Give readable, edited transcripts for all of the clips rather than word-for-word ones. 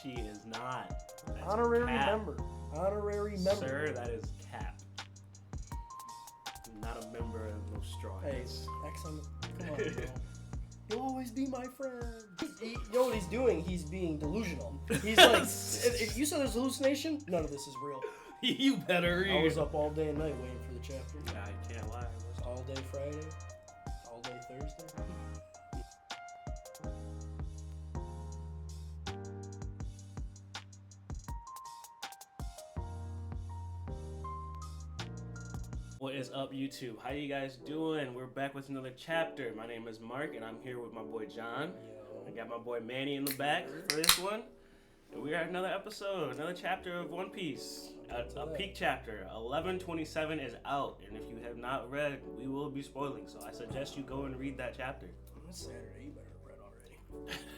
She is not. That's Honorary cap. member. Honorary member. Sir, that is cap. Not a member of those straw Hey, hats. X on the... Come on, bro. You'll always be my friend. You know what he's doing? He's being delusional. He's like, if you said there's hallucination, none of this is real. You better read. I was up all day and night waiting for the chapter. I can't lie. All day Friday, all day Thursday. What is up, YouTube? How you guys doing? We're back with another chapter. My name is Mark, and I'm here with my boy John. I got my boy Manny in the back for this one. And we are another episode, another chapter of One Piece. A peak chapter. 1127 is out, and if you have not read, we will be spoiling. So I suggest you go and read that chapter. It's Saturday. You better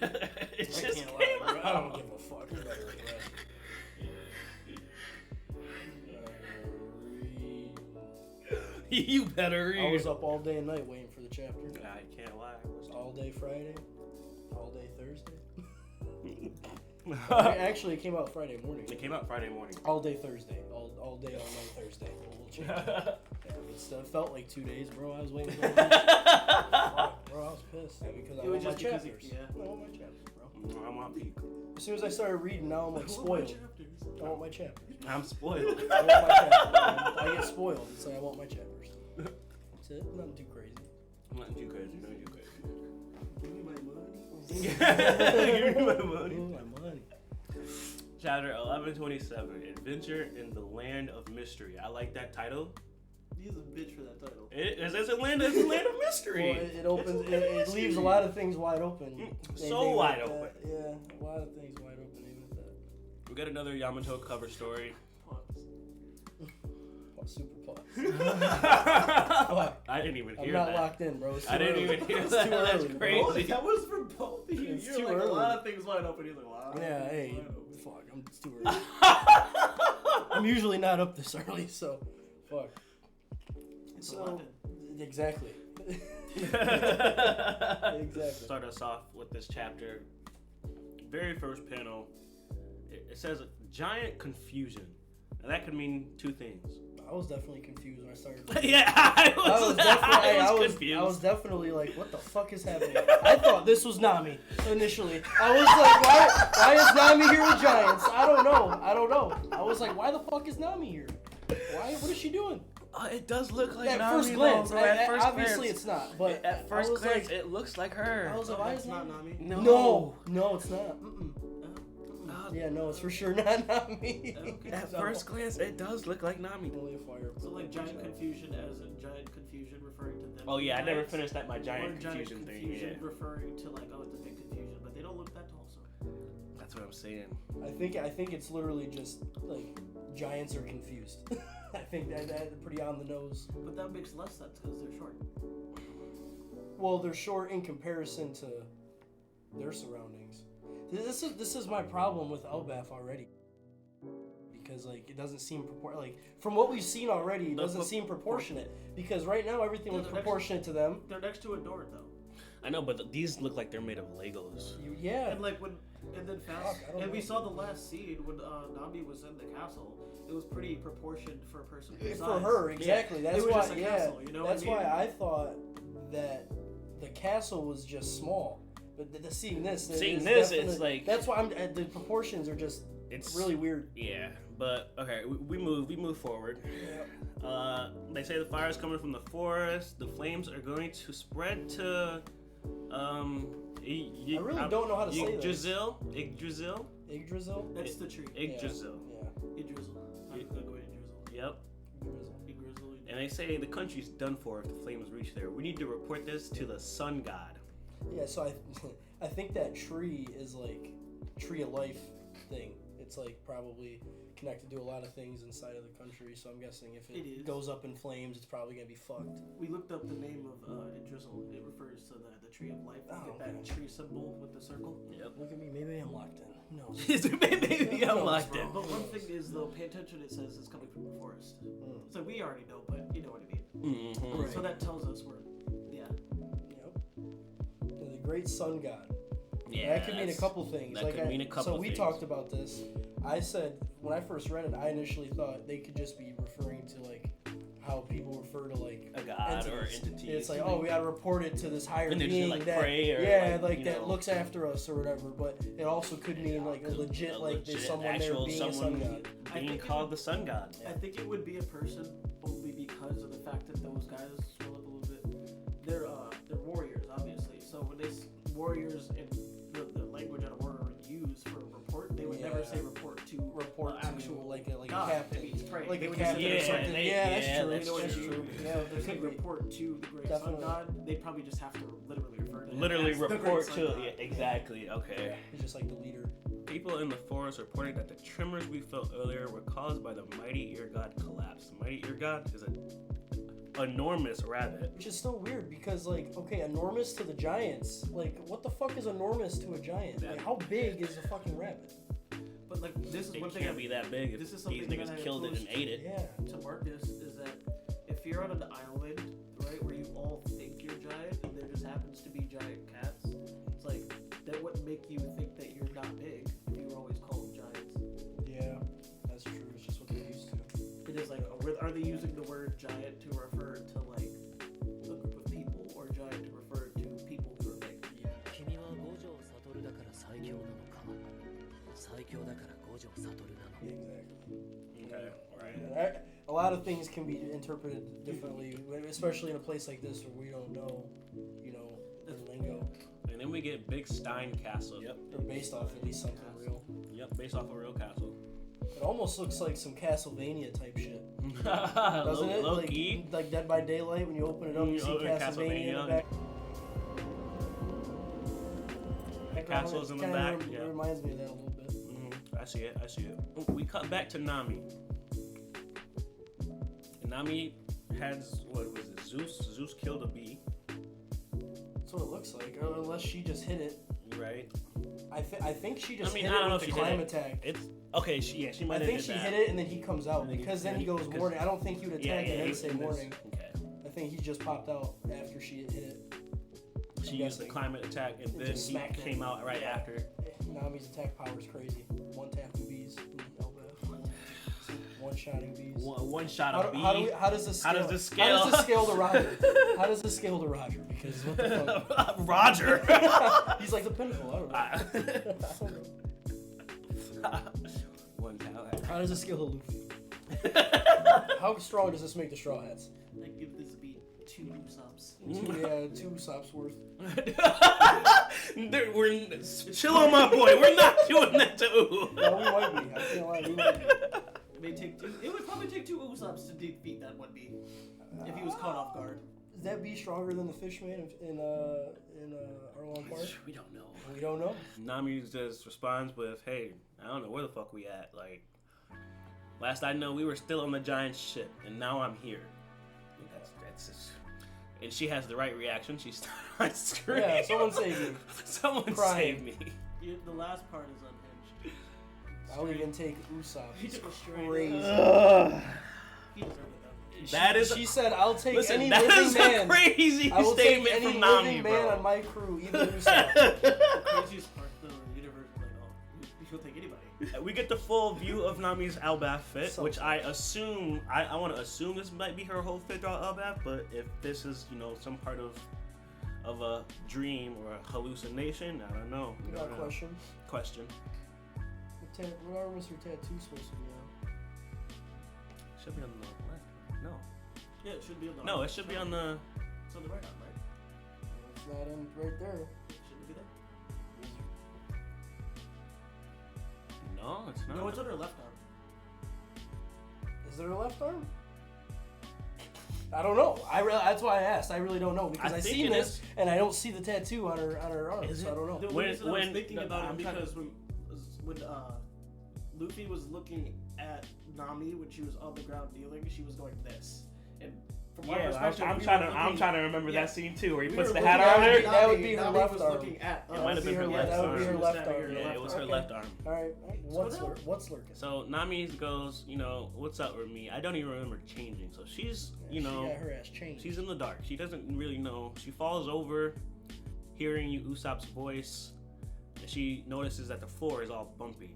have read already. It I just can't came lie, bro. I out. don't give a fuck. You better have read. You better read. I was up all day and night waiting for the chapter. I can't lie. All day Friday, all day Thursday. Actually, it came out Friday morning. It came out Friday morning. All day Thursday. All day, all night Thursday. We'll change it. Yeah, it felt like 2 days, bro. I was waiting for it. Fuck, bro, I was pissed. Yeah, because I want my chapters. I want my chapters, bro. I'm on peak. As soon as I started reading, now I'm like spoiled. I want my chapters. I'm spoiled. I want my chapters. I get spoiled. It's like I want my chapters. That's it. Nothing too crazy. Nothing too crazy. Nothing too crazy. Give me my money. Give me my money. Give me my money. Chapter 1127, Adventure in the Land of Mystery. I like that title. He's a bitch for that title. It's a land of mystery. Well, it opens. It leaves a lot of things wide open. Wide like open. that. Yeah, a lot of things wide open. Even at that. We got another Yamato cover story. Super pause. I didn't even hear I'm not that. locked in, bro. It's too I didn't early. even hear It's that. too That's early, bro. crazy. That was for both of you. It's You're too like early. a lot of things wide open. He's like, wow. Yeah, hey, fuck. It's too early. I'm usually not up this early, so fuck. It's So London. exactly. Exactly. Start us off with this chapter. Very first panel. It says giant confusion. Now that could mean two things. I was definitely confused when I started. Yeah, I was confused. I was definitely like, what the fuck is happening? I thought this was Nami initially. I was like, why is Nami here with giants? I don't know. I was like, why the fuck is Nami here? What is she doing? It does look like At Nami, first glance, though, bro. At first obviously glance. it's not. But At first I was glance, like, it looks like her. I was like, No, why that's is not Nami? Nami. No, it's not. Yeah, no, it's for sure not Nami. Okay. At first glance, it does look like Nami. Only a fire. So like giant confusion as in giant confusion referring to them. Oh yeah, I being never giants, finished that. My or giant confusion thing. Yeah, referring to like, oh, it's a big confusion, but they don't look that tall. So that's what I'm saying. I think it's literally just like giants are confused. I think that's pretty on the nose. but that makes less sense because they're short. Well, they're short in comparison to their surroundings. This is my problem with Elbaf already. Because like it doesn't seem like from what we've seen already, it doesn't seem proportionate. Because right now everything Yeah, looks they're proportionate to them. They're next to a door though. I know, but these look like they're made of Legos. Yeah. And like and then fast, Fuck, I don't and we know. saw the last scene when Nami was in the castle. It was pretty proportioned for a person her For size. her, exactly. Yeah. That's It was why. just a castle, you know what I That's mean? why I thought that the castle was just small. But seeing this, It's like that's why the proportions are just it's really weird. Yeah, but okay, we move forward. Yeah. They say the fire is coming from the forest. The flames are going to spread to I really don't know how to say this. Yggdrasil. Yggdrasil. That's the tree. Yggdrasil. Yeah. Yggdrasil. I'm gonna go Yggdrasil. Yep. Yggdrasil. And they say the country's done for if the flames reach there. We need to report this to the sun god. Yeah. So I think that tree is like tree of life thing. It's like probably connected to a lot of things inside of the country. So I'm guessing if It is. it goes up in flames, it's probably gonna be fucked. We looked up the name of Yggdrasil. It refers to the tree of life. Oh, Like that okay. tree symbol with the circle. Yep. Look at me. Maybe I'm locked in. Who knows? Maybe Who I'm knows, locked bro? in. But one thing is though, pay attention. It says it's coming from the forest. So we already know, but you know what I mean. Mm-hmm. Right. So that tells us we're, yeah. Yep. The great sun god. Yeah, that could mean a couple things. That could mean a couple So we things. talked about this. I said when I first read it, I initially thought they could just be referring to like how people refer to like a god or entities. entity. It's like, oh, we gotta report it to this higher And they just, being like, that, pray or, yeah, like, like you that know. looks after us or whatever. But it also could mean like a legit, like there's someone there actual being a sun god. I being think it called would- the sun god. I think it would be a person only because of the fact that those guys scroll up a little bit. They're warriors, obviously. So when warriors in the language that a warrior would use for a report, they would never Yeah. say report to To actual like a god. captain. That means pray. Like They a would just captain say or Yeah, something. they- Yeah, yeah, that's true. that's That's true. true. Yeah, So if there they say could be. report to the great Definitely. sun god, they probably just have to literally refer to him Literally as the great report sun to god. yeah, exactly. Okay. He's just like the leader. People in the forest reported that the tremors we felt earlier were caused by the mighty ear god collapse. The mighty ear god is an enormous rabbit. Which is still weird because, like, okay, enormous to the giants. Like, what the fuck is enormous to a giant? Like, how big is a fucking rabbit? But like this is It one thing can't be that big if this is these something that niggas I killed it and posted. ate it. Yeah. to Marcus is that if you're on an island, right, where you all think you're giant and there just happens to be giant cats, it's like that wouldn't make you think that you're not big if you were always called giants. Yeah, that's true. It's just what they're used to. It is like, are they using the word giant to refer to like a group of people, or giant to refer to people who are big? 君は五条悟だから最強なのか最強だから五条悟なの Exactly. Okay, right. A lot of things can be interpreted differently, especially in a place like this where we don't know, you know, the lingo. And then we get Big Stein Castle. Yep. Or based off at least something real. Yep, based off a real castle. It almost looks like some Castlevania type shit, doesn't it? Low Like, key. like Dead by Daylight, when you open it up, you see open Castlevania in the back. The castle's in the Kinda back. It reminds me of that a little bit. I see it. I see it. We cut back to Nami. And Nami has what was it? Zeus killed a bee, That's what it looks like, or unless she just hit it. right? I think she just I mean, hit I don't it know with if the she hit climb it. attack. It's okay. She I might have think did she that. hit it and then he comes out And then because he- then he goes because- warning. I don't think he would attack and then say he warning. Okay. I think he just popped out after she hit it. She used the climate attack, and It then just he smacked came it. out right Yeah. after. Nami's attack power is crazy. One tapping bees, one shotting bees. One shot of bee. How does this scale? How does this How does scale? this scale to Roger? How does this scale to Roger? Because what the fuck? Roger. He's like the pinnacle. I don't know. One talent. How does this scale to Luffy? How strong does this make the Straw Hats? I give this beat 2 subs. Yeah, 2 sops worth. We're chill on my boy. We're not doing that to Ooh. No, we might be. I can't lie. We might be. It may take 2. It would probably take 2 Usops to defeat that one bee if he was caught off guard. Is that bee stronger than the Fishman in Arlong Park? We don't know. We don't know. Nami just responds with, "Hey, I don't know where the fuck we at. Like, last I know, we were still on the giant ship, and now I'm here." And that's just, and she has the right reaction. She starts screaming. Yeah, someone save me. Someone Crying. save me. The last part is unhinged. I'll even take Usopp. He He's took a straight crazy. He deserved it though. That is. She said, "I'll take Listen, any that living is man. a crazy I will take statement any from Nami, living man bro. on my crew, even Usopp." The craziest part though, the universe was like, oh, he'll take anybody. We get the full view of Nami's Elbaf fit, So which I assume, I want to assume this might be her whole fit throughout Elbaf, but if this is, some part of a dream or a hallucination, I don't know. We got a question. Question. What arm is her tattoo supposed to be on? Should be on the left. No. Yeah, it should be on the No, it should be on the. It's on the right arm, right? It's not in right there. Shouldn't it be there? No, it's not. No, it's on her left arm. Is there a left arm? I don't know. That's why I asked. I really don't know because I I think seen it this is. and I don't see the tattoo on her arm, Is so it? I don't know. The When- reason I was when- thinking no, about I'm it trying to- because when Luffy was looking at Nami when she was on the ground kneeling, she was going this. And from our Yeah, perspective, I'm we trying were to. I'm looking- trying to remember yeah. that scene too, where he we puts were the looking hat at on her. Nami, That would be her Nami left was arm. looking at It might have been her left That would arm. be her She was left stabbing arm. her Yeah, left it was arm. her Okay. left arm. All right. What's lurking? So Nami goes, what's up with me? I don't even remember changing. So she's, She got her ass changed. she's in the dark. She doesn't really know. She falls over, hearing Usopp's voice, and she notices that the floor is all bumpy.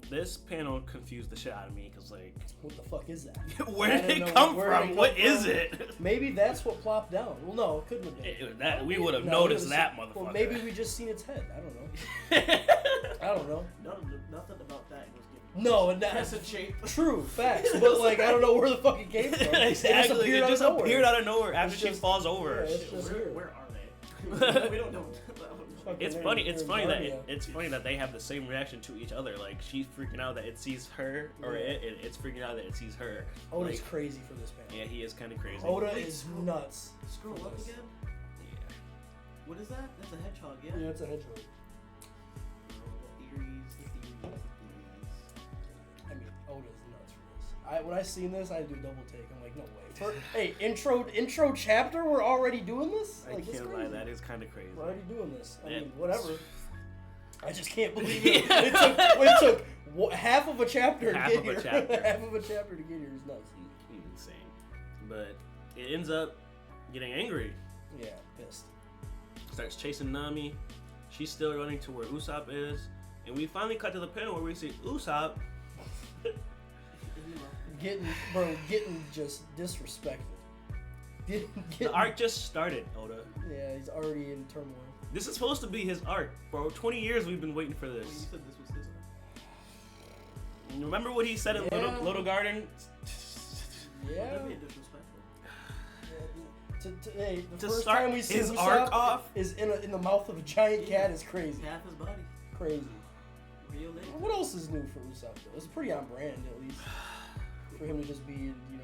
This panel confused the shit out of me because, like, What the fuck is that? where I did didn't it know come where it from? come What from. is it? Maybe that's what plopped down. Well, no, it couldn't have been. That we would have No, noticed we that would've motherfucker. seen- Well, maybe we just seen its head. I don't know. I don't know. Nothing about that was given. No, and that, Crescent shape. true facts. But like, I don't know where the fuck it came from. Exactly. It just appeared out of nowhere after It's she just- falls over. yeah, it's just here. Where are they? We don't know. It's They're- funny. they're It's in funny that Narnia. it's funny that they have the same reaction to each other. Like she's freaking out that it sees her, or Yeah. it's freaking out that it sees her. Oda's Like, crazy for this man. yeah, he is kind of crazy. Oda Wait, is scroll- nuts. Scroll for up this. again. Yeah. What is that? That's a hedgehog, yeah? Yeah, it's a hedgehog. The theories. I mean, Oda's nuts for this. When I seen this, I do a double take. I'm like, no way. Hey, intro chapter, we're already doing this? I Like, it's can't lie. crazy. That is kind of crazy. We're already doing this. I Yeah. mean, whatever. I just can't believe it. It took half of a chapter to Half get of a here. chapter. Half of a chapter to get here is nuts. Insane. But it ends up getting angry. Yeah, pissed. Starts chasing Nami. She's still running to where Usopp is, and we finally cut to the panel where we see Usopp. Getting just disrespected. Getting, The arc just started, Oda. Yeah, he's already in turmoil. This is supposed to be his arc, bro. 20 years we've been waiting for Wait, you this. said this was his arc? Remember what he said in Yeah. Little Garden? Yeah. That'd be disrespectful. Hey, the To first start time we see his Usopp arc off? is in the mouth of a giant cat is crazy. Half his body. Crazy. Real name. What else is new for Usopp though? It's pretty on brand at least. For him to just be, you know.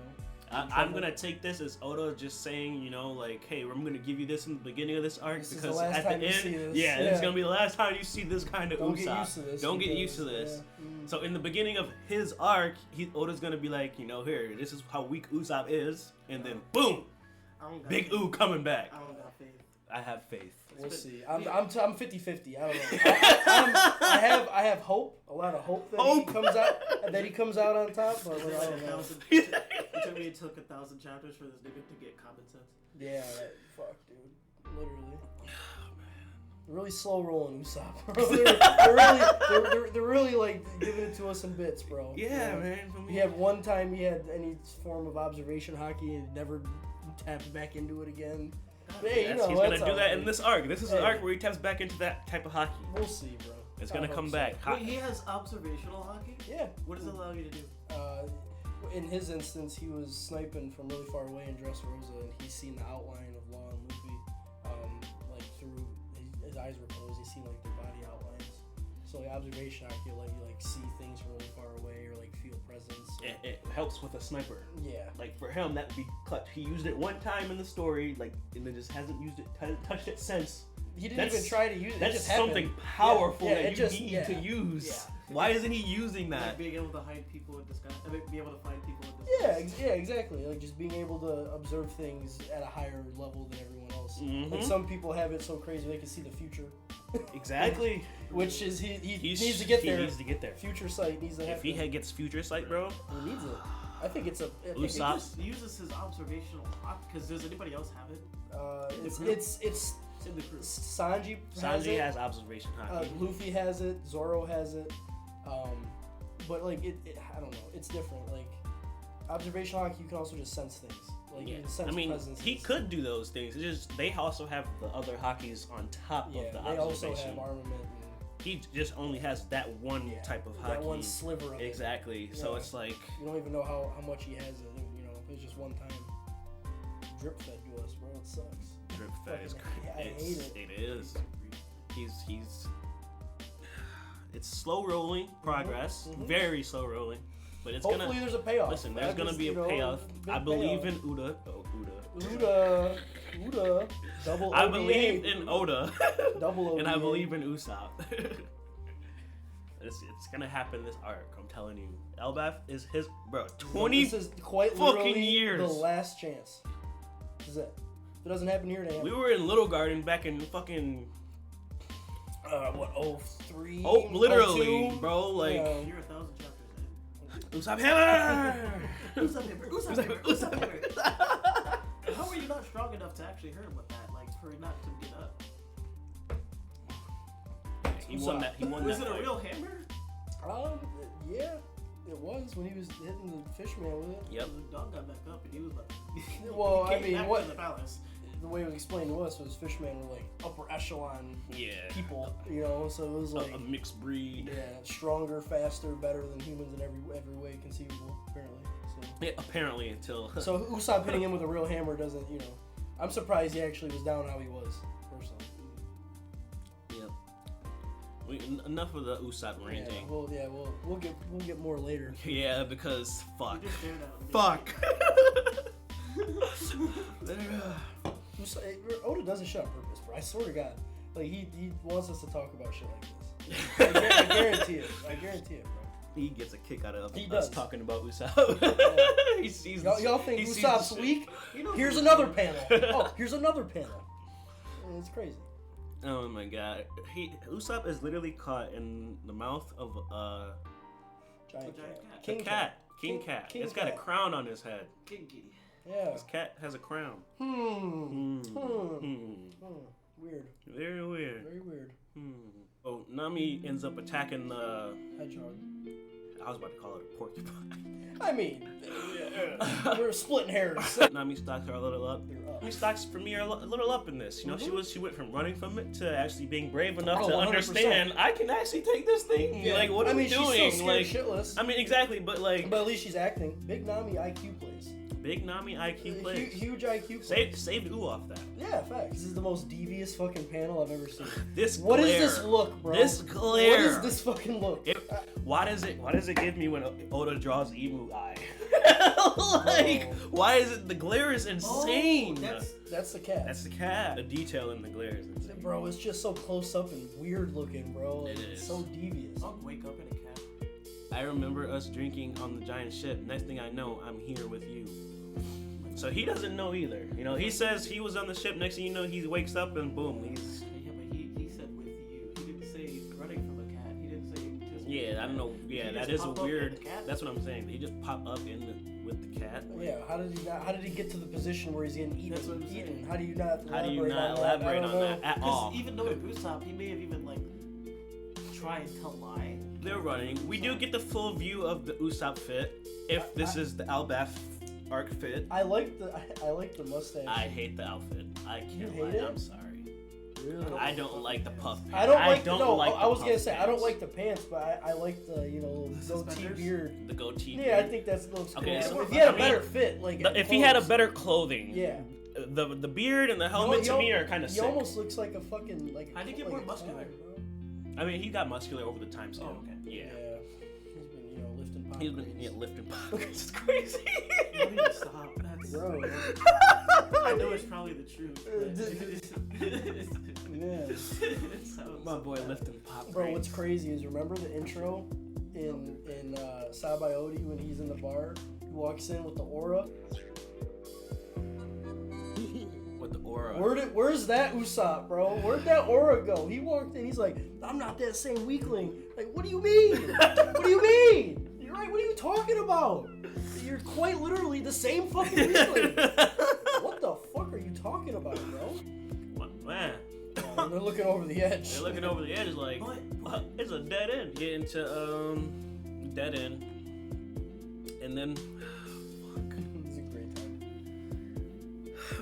I'm gonna take this as Oda just saying, you know, like, hey, I'm gonna give you this in the beginning of this arc This is because the last at the time you end, see this. yeah, Yeah. it's gonna be the last time you see this kind of Don't Usopp. get used to this. Don't get because- used to this. yeah, So in the beginning of his arc, Oda's gonna be like, you know, here, this is how weak Usopp is, and then boom, I don't got Big faith. Ooh coming back. I don't got faith. I have faith. We'll It's see. been- I'm 50-50. I don't know. I have hope, a lot of hope that Hope. he comes out on top, but like, I don't know. It took 1,000 chapters for this nigga to get common sense. Yeah, fuck, dude. Literally. Really slow rolling Usopp. they're really like giving it to us in bits, bro. Yeah, You know? man. He had one time he had any form of observation hockey and never tapped back into it again. But hey, you Yes, know, he's gonna that's do that all in right. this arc. This is the Hey. arc where he taps back into that type of hockey. We'll see, bro. It's I gonna hope come so. back. Wait, he has observational hockey? Yeah. What does it allow you to do? In his instance, he was sniping from really far away in Dressrosa, and he's seen the outline of Law and Luffy, like through his eyes were closed. He's seen like their body outlines. So like observation hockey will let you like see things from really far away or like feel presence. It helps with a sniper. Yeah. Like for him, that would be clutch. He used it one time in the story, like, and then just hasn't used it, touched it since. He didn't That's- even try to use it. It That's just happened. something powerful Yeah, that it you just- need yeah. to use. Yeah. Why isn't he using that? Like being able to hide people in disguise. I mean, be able to find people in Yeah, disguise. yeah, exactly. Like just being able to observe things at a higher level than everyone else. Mhm. Like some people have it so crazy they can see the future, Exactly. which is he He's- needs to get he there. needs to get there. Future sight needs to If he happen. gets future sight, bro, He needs it. I think it's a. I think He Usopp. just uses his observational hockey. Because does anybody else have it? It's group. it's It's in the group. Sanji has Sanji it. has observation hockey. Luffy has it. Zoro has it. But like it, I don't know. It's different. Like observation hockey, you can also just sense things. Like you Yeah. can sense I mean, presences. he could do those things. It's just they also have the other hockeys on top Yeah, of the they also observation. have armament. He just only has that one Yeah, type of hockey. That one sliver of it. Exactly. So Yeah. it's like, You don't even know how much he has it. You know, it's just one time. Drip fed to us, bro. It sucks. drip fed is Fucking- crazy. I hate it. It is. He's. It's slow rolling progress, Mhm. very slow rolling, but it's Hopefully gonna. there's a payoff. Listen, there's I gonna just, be a you know, payoff. big I believe payoff. in Uda. Oh, Uda. Uda, double. I ODA. believe in Oda. Double And I ODA. believe in Usopp. it's gonna happen this arc. I'm telling you. Elbaf is his bro. 20 This is quite fucking literally years. the last chance. This is it. If it doesn't happen here, it We were in Little Garden back in fucking. what 03? Oh, literally, 02? bro. Like Yeah. You're 1,000 chapters in. Usopp Hammer. Usopp Hammer, Usopp Hammer, Usopp Hammer. How are you not strong enough to actually hurt him with that? Like, for not to get up? He won that. He won Was that it a fight. real hammer? Yeah, it was when he was hitting the Fishman with it. Yep. The dog got back up and he was like. Well, he I came mean, back what- to the palace? The way it was explained to us was Fishman were like upper echelon Yeah. people, you know. So it was like A mixed breed. yeah, stronger, faster, better than humans in every way conceivable. Apparently. Yeah, apparently until. So Usopp hitting him with a real hammer doesn't, you know. I'm surprised he actually was down how he was personally. Yep. Enough of the Usopp ranting. We'll get more later. Yeah, because fuck. He just stared at him. Fuck. Oda doesn't shut on purpose, bro. I swear to God, like he wants us to talk about shit like this. I guarantee it. I guarantee it, bro. He gets a kick out of He us does. talking about Usopp. Yeah. He sees Y'all think he sees Usopp's the shit. weak? You know Here's who- another panel. Oh, here's another panel. It's crazy. Oh my god. Usopp is literally caught in the mouth of Giant Giant cat. cat. King Cat. King Cat. King It's got a Cat. crown on his head. King Kitty. Yeah. This cat has a crown. Hmm. Hmm. Weird. Very weird. Very weird. Oh, Nami ends up attacking the. Hedgehog. I was about to call it a porcupine. I mean, we're splitting hairs. Nami stocks her a little up. They're up. Nami stocks for me are a little up in this. You know, she went from running from it to actually being brave enough Oh, to 100%. understand I can actually take this thing. Yeah. Like, what are I mean, we she's doing? still Like, scared shitless. I mean, exactly, but like, But at least she's acting. Big Nami IQ plays. big Nami IQ plays. Huge IQ plays. Saved Ooh off that. Yeah, facts. This is the most devious fucking panel I've ever seen. This What is glare. this look, bro? This glare. What is this fucking look? Why does it give me when Oda draws Emu eye? Like, why is it? The glare is insane. That's the cat. That's the cat. The detail in the glare is insane. Bro, it's just so close up and weird looking, bro. It It's is. so devious. I'll wake up in a cat. I remember us drinking on the giant ship. Next thing I know, I'm here with you. So he doesn't know either. You know, he says he was on the ship. Next thing you know, he wakes up and boom, he's. Yeah, but he said with you. He didn't say running from a cat. He didn't say just. Yeah, I don't know. Yeah, He that just is a popped up weird. in the cat? That's what I'm saying. He just popped up with the cat. Like, Yeah, how did he get to the position where he's getting eaten? That's what I'm saying. Eaten? How do you not How do you elaborate not on elaborate that? on that at all? Because even though Usopp, he may have even like tried to lie. They're running. We do get the full view of the Usopp fit. If this is the Albaf arc fit. I like the mustache. I hate the outfit. I You can't hate lie. it? I'm sorry. Really? I don't like the puff pants. I don't like. I the was gonna puff say I don't pants. like the pants, but I like the goatee suspenders? beard. the goatee. Yeah, I beard. think that looks cool. Okay, so if he had I a better mean, fit, like If he had a clothes- better clothing. yeah. The beard and the helmet to me are kind of He sick. almost looks like a fucking like. How'd he get like more a muscular? clown, bro. I mean, he got muscular over the time scale. Oh, okay. Yeah. He's been lifting pop. He's been grades. lifting pockets. It's crazy. You need to stop. That's. Bro. I know it's probably the truth. Yeah. My boy lifting pop. Bro, what's crazy is remember the intro in Sabayoti when he's in the bar? He walks in with the aura. with the aura? Where's that Usopp, bro? Where'd that aura go? He walked in, he's like, I'm not that same weakling. Like, what do you mean? What do you mean? You're right, what are you talking about? You're quite literally the same fucking weakling. What the fuck are you talking about, bro? What, man? And they're looking over the edge. They're looking over the edge like, it's a dead end. Get into dead end, and then It's a great time.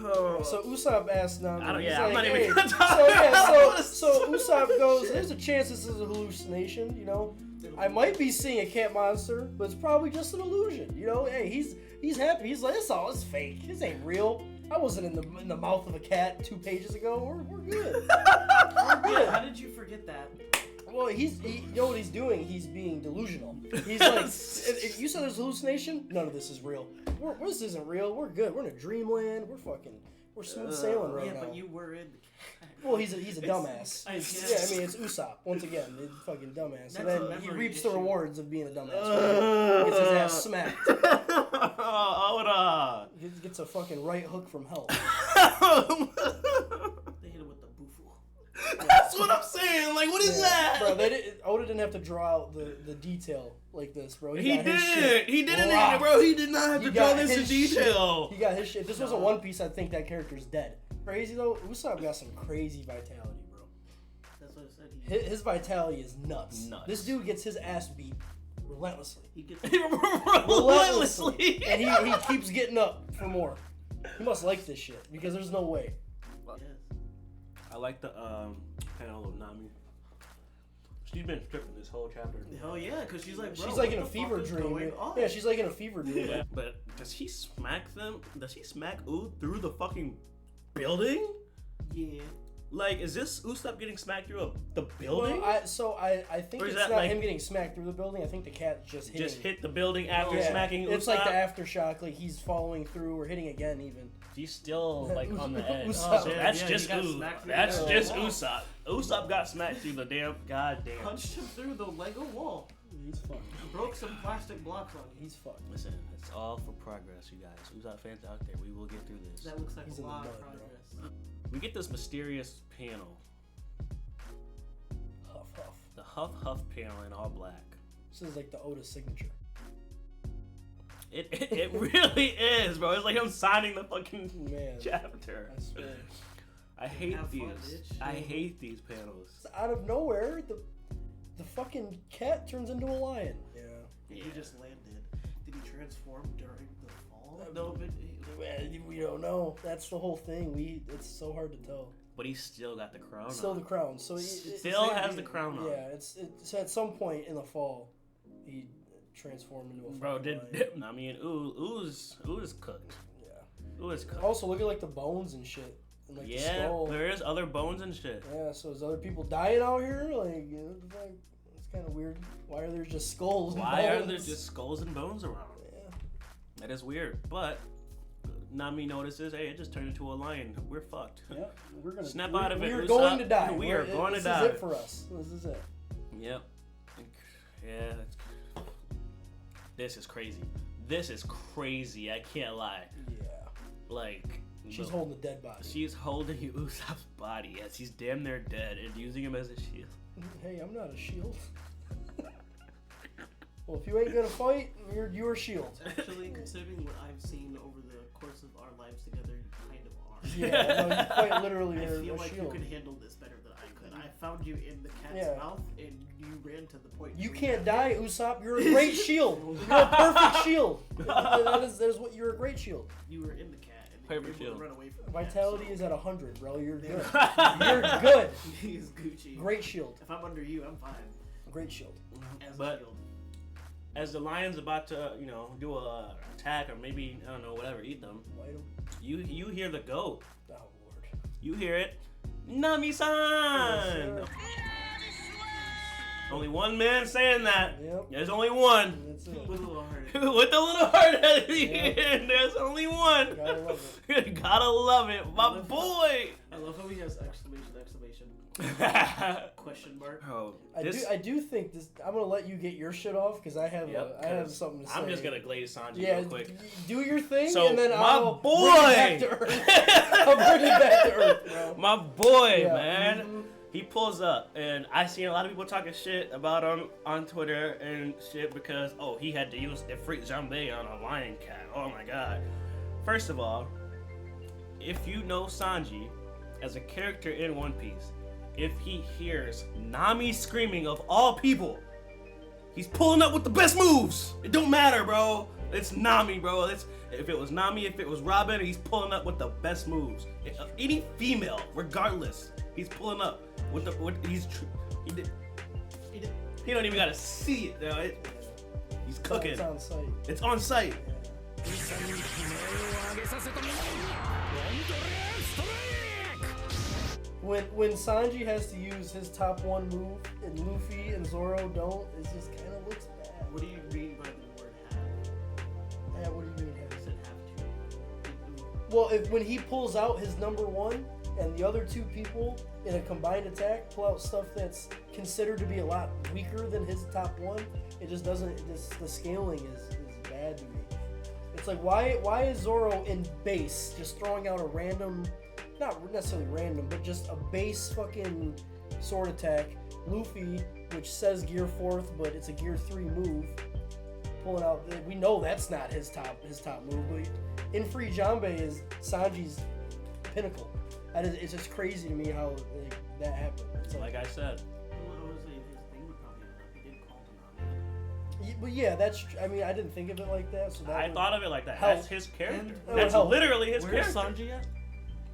oh, So Usopp asked Nami. I don't- he's yeah, I'm like, not even "Hey." gonna talk So yeah, about this. so Usopp goes. There's a chance this is a hallucination. You know, I might be seeing a cat monster, but it's probably just an illusion. You know, hey, he's happy. He's like, it's fake. This ain't real. I wasn't in the mouth of a cat 2 pages ago. We're good. Yeah, how did you forget that? Well, you know what he's doing? He's being delusional. He's like, if you said there's hallucination, none of this is real. This isn't real. We're good. We're in a dreamland. We're smooth sailing right Yeah, now. but you were in. Well, he's a dumbass. I guess. Yeah, I mean it's Usopp once again, the fucking dumbass. And That's a then he memory reaps the issue. rewards of being a dumbass. Gets his ass smacked. Oda. He gets a fucking right hook from hell. They hit him with the boofle. That's what I'm saying. Like, what is that? Bro, Oda didn't have to draw out the detail like this, bro. He got his did. shit He didn't, locked. bro. He did not have He to draw got this in his shit. detail. He got his shit. If this wasn't One Piece, I think that character's dead. Crazy though, Usopp got some crazy vitality, bro. That's what I said. His vitality is nuts. Nuts. This dude gets his ass beat relentlessly. He gets Relentlessly. And he keeps getting up for more. He must like this shit because there's no way. yes. I like the panel of Nami. She's been stripping this whole chapter. Hell yeah, because she's like, bro, She's like what in a the fever fuck is dream. going on? Yeah, she's like in a fever dream. Yeah, but does he smack them? Does he smack Usopp through the fucking building? Yeah. Like, is this Usopp getting smacked through the building? Well, I think Or is it's that not like- him getting smacked through the building. I think the cat just hitting. Just hit the building after Yeah, smacking Usopp? It's like the aftershock, like he's following through or hitting again even. He's still like on the edge. Usopp. So Yeah, that's he just got Usopp. smacked through That's the just wall. Usopp. Usopp got smacked through the damn goddamn. Punched him through the Lego wall. He's fucked. Broke some plastic blocks on him. He's fucked. Listen, it's all for progress, you guys. Usopp fans out there, we will get through this. That looks like He's a in the lot of mud, bro. progress. We get this mysterious panel, Huff huff. the Huff panel in all black. This is like the Oda signature. It really is, bro. It's like I'm signing the fucking Man, chapter. I swear. I hate Have these. fun, bitch. I hate these panels. It's out of nowhere, the fucking cat turns into a lion. Yeah. Yeah. He just landed. Did he transform during the fall? No, but We don't know. That's the whole thing. It's so hard to tell. But he's still got the crown. Still on. the crown. So Still has the crown on. Yeah, it's at some point in the fall, he transformed into a Bro, fucking lion. I mean, Ooze cooked. Yeah. Ooze cooked. Also, look at like the bones and shit. And, like, the Yeah, skull. there is other bones and shit. Yeah, so is other people dying out here? Like, you know, what the fuck? It's kind of weird. Why are there just skulls? and Why are there bones? just skulls and bones around? Yeah. That is weird. But Nami notices, hey, it just turned into a lion. We're fucked. Yeah, we're gonna Snap we're- out of it, We're Usopp. going to die. We are going to die. This is it for us. This is it. Yep. Yeah. This is crazy. This is crazy. I can't lie. Yeah. Like, She's the- holding the dead body. She's holding Usopp's body as he's damn near dead and using him as a shield. Hey, I'm not a shield. Well, if you ain't gonna fight, you're a shield. actually, considering what I've seen over the course of our lives together, you kind of are. Yeah, no, you quite literally I are feel a like shield. you could handle this better than I could. I found you in the cat's Yeah. mouth, and you ran to the point. You where can't die, Usopp. You're a great shield. You're a perfect shield. That is what you're a great shield. You were in the cat, and Perfect you were able shield. to run away from the Vitality cat, is at 100, bro. You're good. so- You're good. He's Gucci. Great shield. If I'm under you, I'm fine. Great shield. As But- a shield. As the lion's about to, do a attack or maybe, I don't know, whatever, eat them, Light 'em. you hear the goat. Oh lord. You hear it. Nami-san! Yes, Only one man saying that. Yep. There's only one. That's it. With a little heart. With the little heart at the Yeah. end. There's only one. Gotta love it. Gotta love it. My love boy. I love how he has exclamation. Question mark. Bro, I do think this. I'm gonna let you get your shit off because I have Yep, I have 'cause something to say. I'm just gonna glaze Sanji Yeah, real quick. do your thing So, and then my I'll boy! bring it back to Earth. I'll bring it back to Earth, bro. My boy, Yeah, man. mhm. He pulls up, and I seen a lot of people talking shit about him on Twitter and shit because, he had to use the freak Jambe on a lion cat. Oh my god. First of all, if you know Sanji as a character in One Piece, if he hears Nami screaming of all people, he's pulling up with the best moves. It don't matter, bro. It's Nami, bro. If it was Nami, if it was Robin, he's pulling up with the best moves. Any female, regardless, he's pulling up with the he don't even gotta see it. Though. He's cooking. It's on site. It's on site. When Sanji has to use his top one move and Luffy and Zoro don't, it just kind of looks bad. What do you mean by the word have? Yeah, what do you mean? I said have to. Well, when he pulls out his number one and the other two people in a combined attack pull out stuff that's considered to be a lot weaker than his top one, it just doesn't. The scaling is bad to me. It's like why is Zoro in base just throwing out a random, not necessarily random, but just a base fucking sword attack. Luffy, which says gear 4th, but it's a gear 3 move, pulling out. We know that's not his top move, but in Free Jambe is Sanji's pinnacle. It's just crazy to me how that happened. It's Like I said, But yeah, that's. I mean, I didn't think of it like that. So that I would thought of it like that. help. That's his character. And- That's help. literally his Where's character. Sanji at?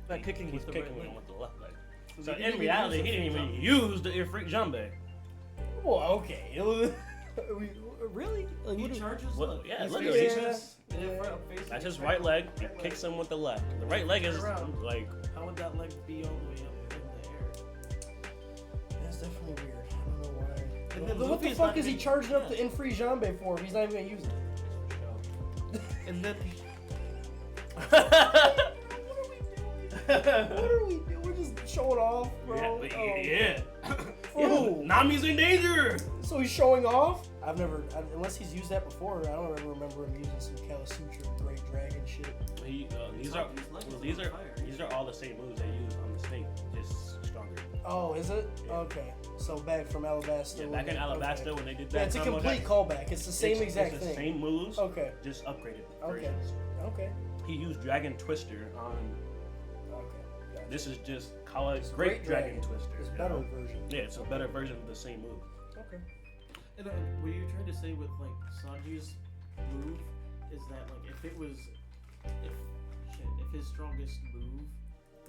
Not kicking He's with the kicking right with leg. him with the left leg. So So he didn't in even reality, use he the didn't even Ifrit use the Ifrit Jambe. Well, okay. Really? Like, He what do- charges. Well, look, yeah, he's look, facing he's- this, and then right up facing That's his his right leg. He Right kicks him with the left. The right leg is Around. like How would that leg be all the way up in the air? That's definitely weird. I don't know why. And then What the Luffy's fuck not is he even- charging up the yeah. Infree Jambe for if he's not even gonna use it? And then What are we doing? We're just showing off, bro. yeah, but Oh. yeah. Ooh. Nami's in danger. So he's showing off? Unless he's used that before, I don't ever remember him using some Kalasutra Great Dragon shit. These are all the same moves they use on the snake, just stronger. Oh, is it? Yeah. Okay. So back from Alabasta. Yeah, when back in they- Alabasta okay. when they did that. Yeah, it's a combo complete attack, callback. It's the same exact it's the thing. same moves, Okay. just upgraded Okay. versions. Okay. He used Dragon Twister on. Okay. Gotcha. This is just Kawa's It's Great Great Dragon Dragon. Twister. It's you better know? version. Yeah, it's a better version of the same move. Okay. And what you trying to say with like Sanji's move is that like if his strongest move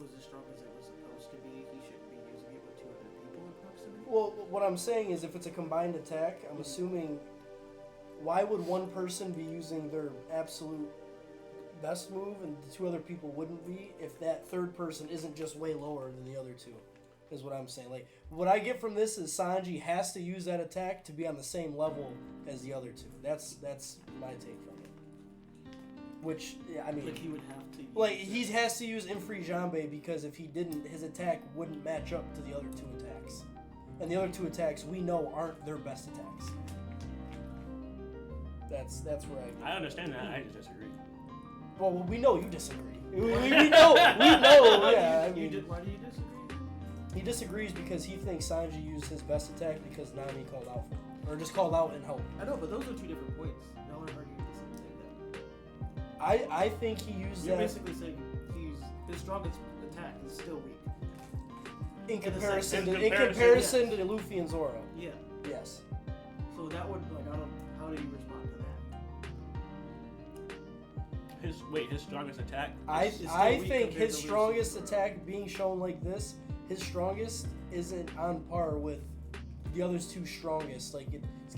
was as strong as it was supposed to be, he shouldn't be using it with two other people in proximity. Well, what I'm saying is if it's a combined attack, I'm assuming why would one person be using their absolute best move and the two other people wouldn't be if that third person isn't just way lower than the other two? Is what I'm saying. Like, what I get from this is Sanji has to use that attack to be on the same level as the other two. That's my take from it. Which, yeah, I mean, Like he would have to. like he has to use Infree Jambe because if he didn't, his attack wouldn't match up to the other two attacks, and the other two attacks we know aren't their best attacks. That's where I. I understand that. I just disagree. Well, we know you disagree. We know. Yeah, I mean, Why do you disagree? he disagrees because he thinks Sanji used his best attack because Nami called out for him, or just called out and helped. I know, but those are two different points. Y'all are arguing the same thing. Then. I think he used You're that basically saying his strongest attack is still weak. in in the comparison sense- to in comparison to Luffy and Zoro. Yeah. Yes. So that would like how do you respond to that? His strongest attack. I still I weak think compared his to strongest Lucy's. attack being shown like this, his strongest isn't on par with the others two strongest. Like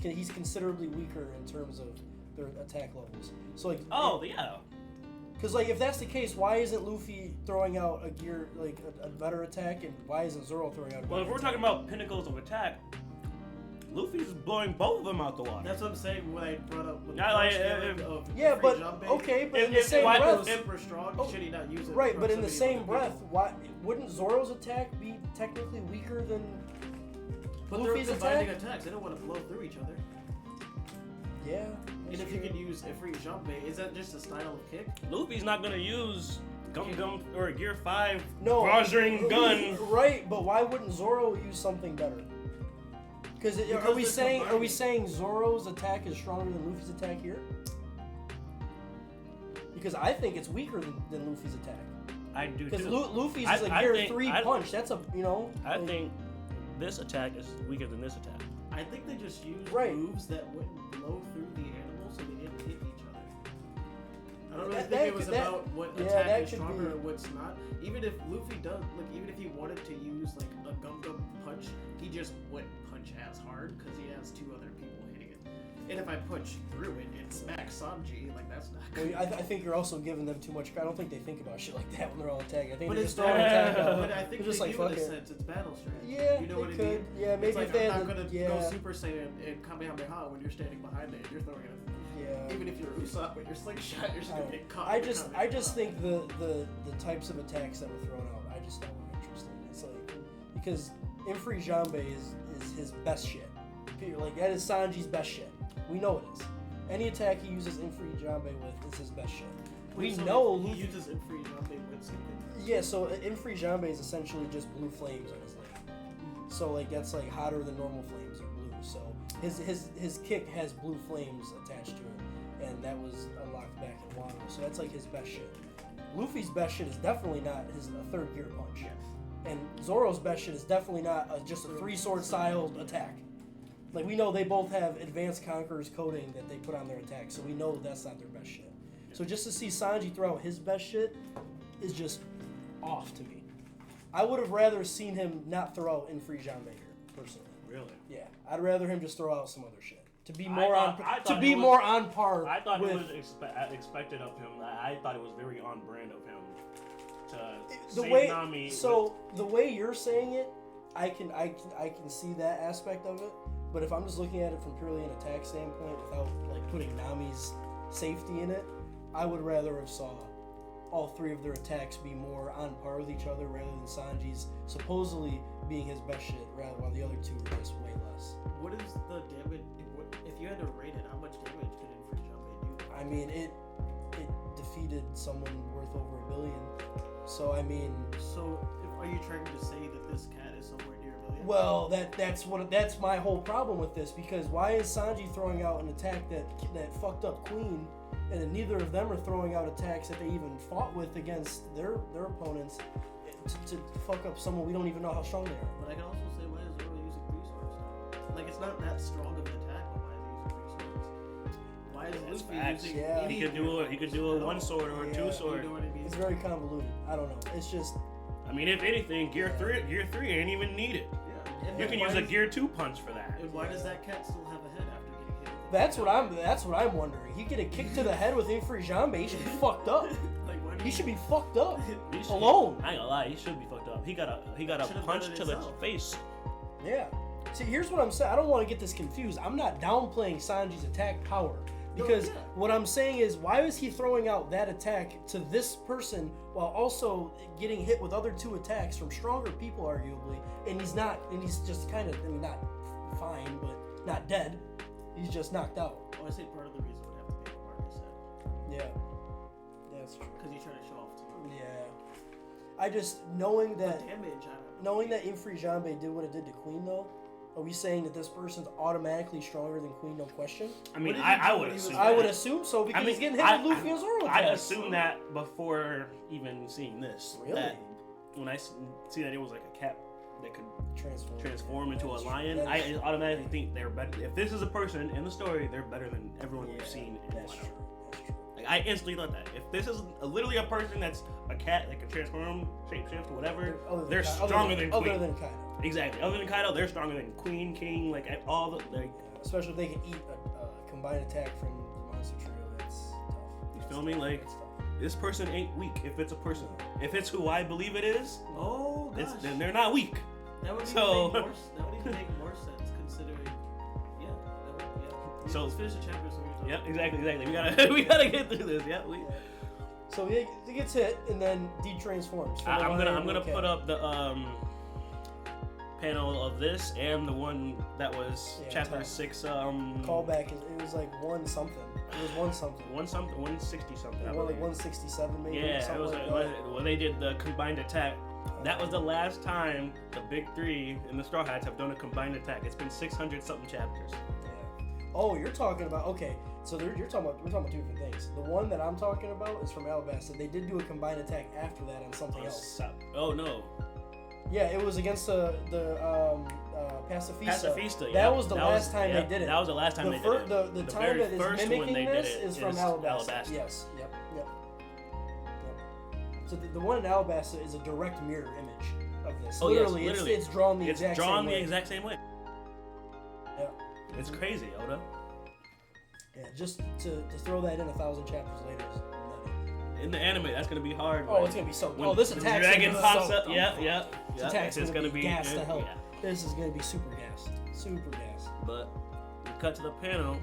he's considerably weaker in terms of their attack levels. So like Oh yeah. because like if that's the case, why isn't Luffy throwing out a gear like a better attack, and why isn't Zoro throwing out a better Well, if we're attack? talking about pinnacles of attack, Luffy's blowing both of them out the water. That's what I'm saying when I brought up with Yeah, the like, first area of Yeah, free but jumping. okay, but If- in the if- same why- breath, If super strong, Oh, should he not use it? right? in But in the proximity same with breath, people? why wouldn't Zoro's attack be technically weaker than But Luffy's they're combining attack? attacks. They don't want to blow through each other. Yeah. And that's if you true. can use a free jump, is that just a style of kick? Luffy's not gonna use Gum Gum or Gear 5 No, Rogering gun. Right, but why wouldn't Zoro use something better? Because are Because we they're saying combining. Zoro's attack is stronger than Luffy's attack here? Because I think it's weaker than Luffy's attack. I do Because too. Luffy's I- is a I gear think- 3 I- punch. That's a I like- think this attack is weaker than this attack. I think they just used Right. moves that wouldn't blow through the animal, so they didn't hit each other. I don't really That- think that it was could- that- about what yeah, attack that is could stronger be. and what's not. Even if Luffy does, like, even if he wanted to use like a Gum Gum punch, he just wouldn't punch as hard because he has two other people hitting it. And if I punch through it and smack Sanji, like that's not Well, good. I think you're also giving them too much. I don't think they think about shit like that when they're all attacking. I think But they it's just throw an attack out. But I think They're just they like, do in fuck a it. sense. It's battle strategy. Yeah, you know they what I could. mean? Yeah, maybe it's like, if they I'm had not the- gonna yeah. go Super Saiyan and Kamehameha when you're standing behind it and you're throwing it. Yeah. Even if you're Usopp with your slingshot, you're just gonna get caught. I in the just Kamehameha. think the types of attacks that were thrown out, I just don't were interesting. It's like because Infree Jambe is his best shit. Period. Like that is Sanji's best shit. We know it is. Any attack he uses Infree Jambe with is his best shit. We So know he Luffy. uses Infree Jambe with something. Yeah, so Infree Jambe is essentially just blue flames on his leg. So like that's like hotter than normal flames are blue. So his kick has blue flames attached to it, and that was unlocked back in Wano. So that's like his best shit. Luffy's best shit is definitely not his third gear punch. Yes. And Zoro's best shit is definitely not just a three sword style attack. Like, we know they both have Advanced Conqueror's coding that they put on their attacks, so we know that's not their best shit. So just to see Sanji throw out his best shit is just off to me. I would have rather seen him not throw out Infree Jean here, personally. Really? Yeah, I'd rather him just throw out some other shit to be I more thought- on I to thought be it was- more on par. I thought with, it was expected of him. I thought it was very on brand of him to the save way. Nami. So the way you're saying it, I can see that aspect of it. But if I'm just looking at it from purely an attack standpoint, without like putting Nami's safety in it, I would rather have saw all three of their attacks be more on par with each other rather than Sanji's supposedly being his best shit, rather while the other two were just way less. What is the damage? If you had to rate it, how much damage could Infree Jean do? I mean, it defeated someone worth over $1 billion. So I mean, So, are you trying to say that this cat is somewhere near $1 billion? well, that's my whole problem with this, because why is Sanji throwing out an attack that fucked up Queen, and then neither of them are throwing out attacks that they even fought with against their opponents to fuck up someone we don't even know how strong they are. But I can also say, why is Zoro using 3 swords now? Like, it's not that strong of an attack, but why is he using 3 swords? Why is That's Luffy facts. using Yeah. any He could do a one sword or a Yeah. two You sword. know what I mean? It's very convoluted. I don't know. It's just I mean, if anything, Gear 3 ain't even needed. Yeah. And You then can why use a does- Gear 2 punch for that. And why does that cat still have a head after getting hit? with that's the what I'm wondering. He get a kick to the head with Infree Jambe, he should be fucked up. Like, why do He you- should be fucked up. He should- Alone. I ain't gonna lie, he should be fucked up. He got a Should've punch done it to the himself. face. Yeah. See, here's what I'm saying. I don't want to get this confused. I'm not downplaying Sanji's attack power. Because yeah. what I'm saying is, why is he throwing out that attack to this person while also getting hit with other 2 attacks from stronger people, arguably, and he's just kind of, I mean, not fine, but not dead. He's just knocked out. Well, I say part of the reason would have to be what Marcus said. Yeah. That's true. Because he's trying to show off too. Yeah. I just, knowing that Damage, I don't know. Knowing that Infree Jambe did what it did to Queen, though, are we saying that this person's automatically stronger than Queen, no question? I mean, What did he I do would when he was assume. I would that. assume so, because I mean, he's getting hit I- with Luffy and Zoro I attacks. assumed that before even seeing this. Really? That when I see that it was like a cat that could transform into a That's true. lion, That is I true. automatically think they're better. If this is a person in the story, they're better than everyone we've seen in That's Wano. true. That's true. Like, I instantly thought that. If this is literally a person that's a cat that can transform, shapeshift, whatever, they're stronger than Queen. Other than Kaido. Exactly. Other than Kaido, they're stronger than Queen, King, like all the like. Especially if they can eat a combined attack from the Monster Trio. That's tough. You That's feel me? tough. Like, That's tough. this person ain't weak. If it's a person, if it's who I believe it is, Oh, gosh. then they're not weak. That would So- even make more sense considering. Yeah. That would, yeah. So- Let's finish the chapter so we Yep, exactly. We gotta get through this. Yeah, we. So he gets hit and then de-transforms. for the I'm lion gonna and put cat. up the panel of this and the one that was Yeah, chapter tough. 6 Callback. It was like 1 something. It was 1 something. 160 something. I Like believe. 167 maybe. Yeah, something it was like like, that. when they did the combined attack. That was the last time the big 3 and the Straw Hats have done a combined attack. It's been 600 something chapters. Yeah. Oh, you're talking about, okay. So we're talking about 2 different things. The one that I'm talking about is from Alabasta. They did do a combined attack after that on something else. Oh no, Yeah, it was against the Pacifista. Pacifista. That yeah. was the last time yeah, they did it. That was the last time The, they fir- did it. the time very that is first one mimicking they did this it is from is Alabasta. Alabasta. Yes. Yep. So the one in Alabasta is a direct mirror image of this. Oh, yes, literally, literally. It's drawn the It's exact drawn same the way. exact same way. Yeah. It's crazy, Oda. Yeah, just to throw that in 1,000 chapters later is nutty. In the anime, that's gonna be hard. Oh, it's gonna be so. When Oh, this the attack's dragon gonna be pops so up. dumb. Yeah. This attack's It's gonna be gas to yeah, hell. yeah. This is gonna be super gas. Super gas. But we cut to the panel,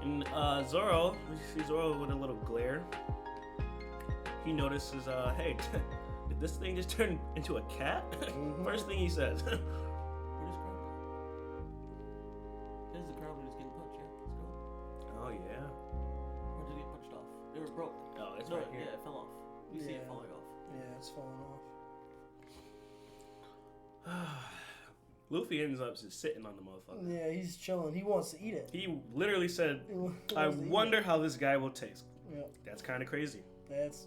and Zoro, we see Zoro with a little glare. He notices, hey, did this thing just turn into a cat? Mhm. First thing he says. Where does Crown go? There's the Crown just getting punched, yeah. Let's go. Oh yeah. Where did it get punched off? They were broke. Oh, it's No, right here. yeah, it fell off. You see it Yeah. falling off. Yeah, it's falling off. Luffy ends up just sitting on the motherfucker. Yeah, he's chilling. He wants to eat it. He literally said, He wants "I to eat wonder it. how this guy will taste." Yeah, That's kind of crazy. that's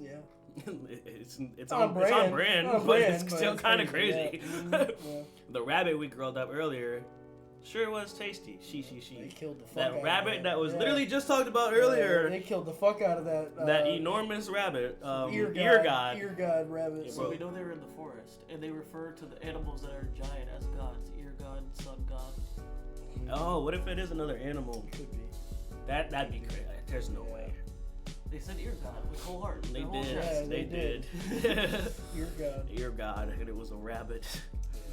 it's On on brand, brand, but but it's still kind of crazy. Yeah. Mhm, yeah. The rabbit we grilled up earlier, Sure, it was tasty. She. They killed the fuck That out rabbit of that was Yeah. literally just talked about Yeah, earlier. they killed the fuck out of that. That enormous rabbit. Ear god. Ear Ear god rabbit. Yeah, So we know they were in the forest, and they refer to the animals that are giant as gods: ear god, sun god. Oh, what if it is another animal? Could be. That'd be crazy. There's no way. They said ear god with whole heart. They their whole did. chest. Yeah, they they did. Ear god. Ear god, and it was a rabbit.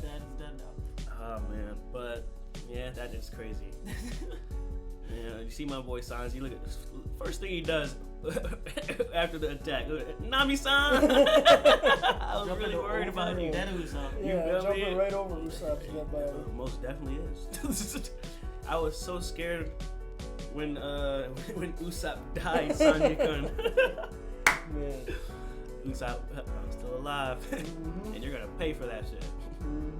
Dad is dead now. Oh man, but yeah, that is crazy. Yeah, you see my boy Sanji. Look at this. First thing he does after the attack, Nami-san. I was really worried about you. That Usopp. Yeah, feel jumping me? right over Usopp's dead body. Most definitely is. I was so scared when Usopp died, Sanji-kun. Man. Usopp, I'm still alive, Mhm. and you're gonna pay for that shit. Mhm.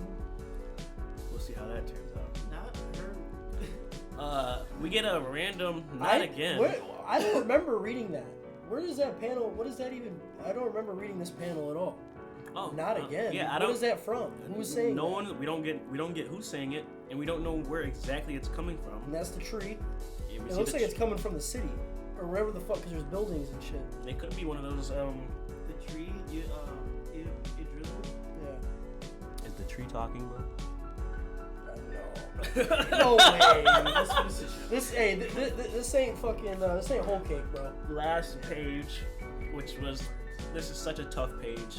We'll see how that turns out. Not her. We get a random, not again. I don't remember reading that. Where is that panel? What is that even? I don't remember reading this panel at all. Oh, Not again. Yeah, I What don't. is that from? Who's saying No that? one. We don't get who's saying it, and we don't know where exactly it's coming from. And that's the tree. Yeah, we It see looks the like it's coming from the city or wherever the fuck, because there's buildings and shit. It could be one of those. The tree, it drizzled. Yeah. Is the tree talking, bro? No way. Let's finish this shit. This ain't fucking. This ain't whole cake, bro. Last page, which was. This is such a tough page.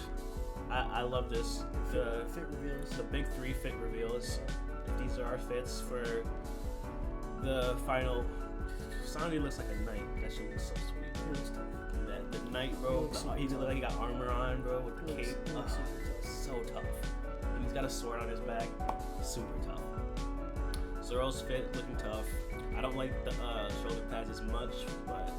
I love this. The Fit reveals. the big 3 fit reveals. These are our fits for the final. Sanji looks like a knight. That shit looks so sweet. It looks tough. The knight, bro. Looks super He looks like he got armor on, bro, with the Looks- cape. looks super So tough. And he's got a sword on his back. Super tough. Zoro's fit looking tough. I don't like the shoulder pads as much, but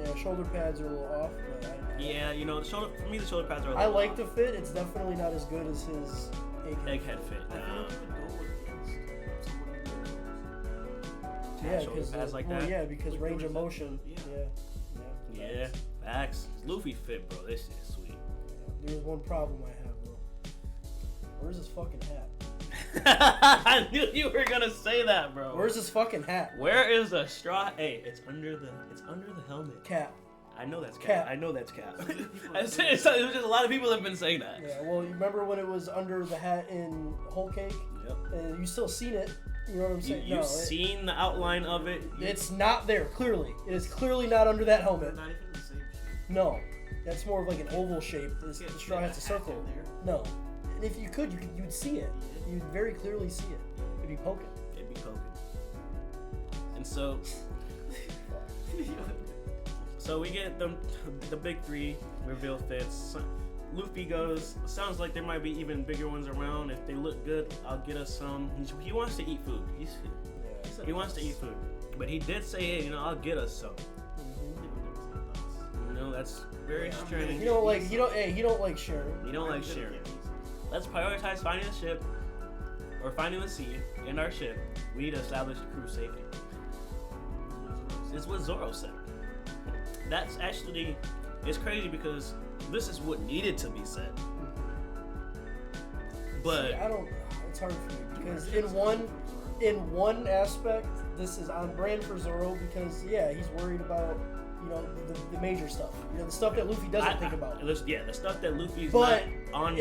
Yeah, shoulder pads are a little off, but yeah, you know, for me the shoulder pads are. A I little like off. the fit. It's definitely not as good as his egghead fit. I feel like you could go against someone who did those. Yeah, shoulder because pads like that. yeah, because Like range the of motion. resistance, Yeah. Yeah, facts. Luffy fit, bro. This is sweet. There's one problem I have, bro. Where's his fucking hat? I knew you were gonna say that, bro. Where's his fucking hat? Where is the straw? Hey, it's under the helmet. Cap. I know that's Cap. cap. I know that's cap. It's just a lot of people have been saying that. Yeah. Well, you remember when it was under the hat in Whole Cake, Yep. and you still seen it. You know what I'm saying? You've seen the outline of it. It's not there. Clearly, it is clearly not under that They're helmet. not even the same shape. No, that's more of like an oval shape. The Get straw has a circle. in there. No, and if you could, you'd see it. You'd very clearly see it. It'd be poking. It'd be poking. And so we get the big 3 reveal fits. Luffy goes, sounds like there might be even bigger ones around. If they look good, I'll get us some. He wants to eat food. He wants to eat food. But he did say, hey, I'll get us some. That's very strange. He don't like. He don't. Hey, he don't like sharing. You don't like sharing. Let's prioritize finding the ship or finding the sea in our ship. We need to establish the crew safety. This is what Zoro said. That's actually, it's crazy because this is what needed to be said. But See, I don't. It's hard for me because in one aspect, this is on brand for Zoro because he's worried about the major stuff. The stuff that Luffy doesn't think about. The stuff that Luffy's But not on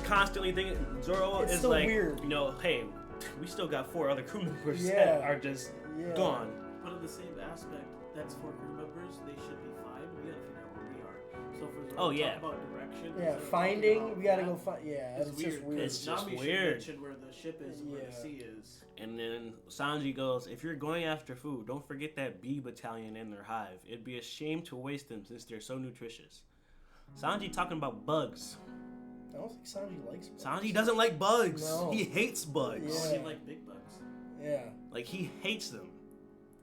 constantly thinking. Zoro it's is still like, weird. hey, we still got 4 other crew members Yeah. that are just Yeah. gone. But in the same aspect, that's 4 crew members. They should be fine. We gotta figure out where we are. So for Zoro to talk about direction. Yeah, instead of finding. talking We gotta about go find. Yeah, It's it's weird. just weird. It's just Nami should weird. mention where the ship is and where the Yeah. sea is. And then Sanji goes, if you're going after food, don't forget that bee battalion in their hive. It'd be a shame to waste them since they're so nutritious. Sanji talking about bugs. I don't think Sanji likes bugs. Sanji doesn't like bugs. No. He hates bugs. Oh, Yeah. he like big bugs. Yeah. Like, he hates them.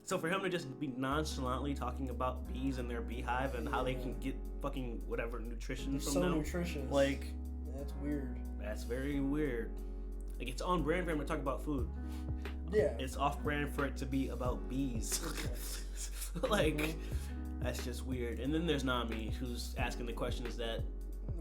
So for him to just be nonchalantly talking about bees and their beehive and how they can get fucking whatever nutrition They're from so them. nutritious. Like, That's weird. that's very weird. Like, it's on brand for him to talk about food. Yeah. It's off brand for it to be about bees. Like, that's just weird. And then there's Nami, who's asking the questions that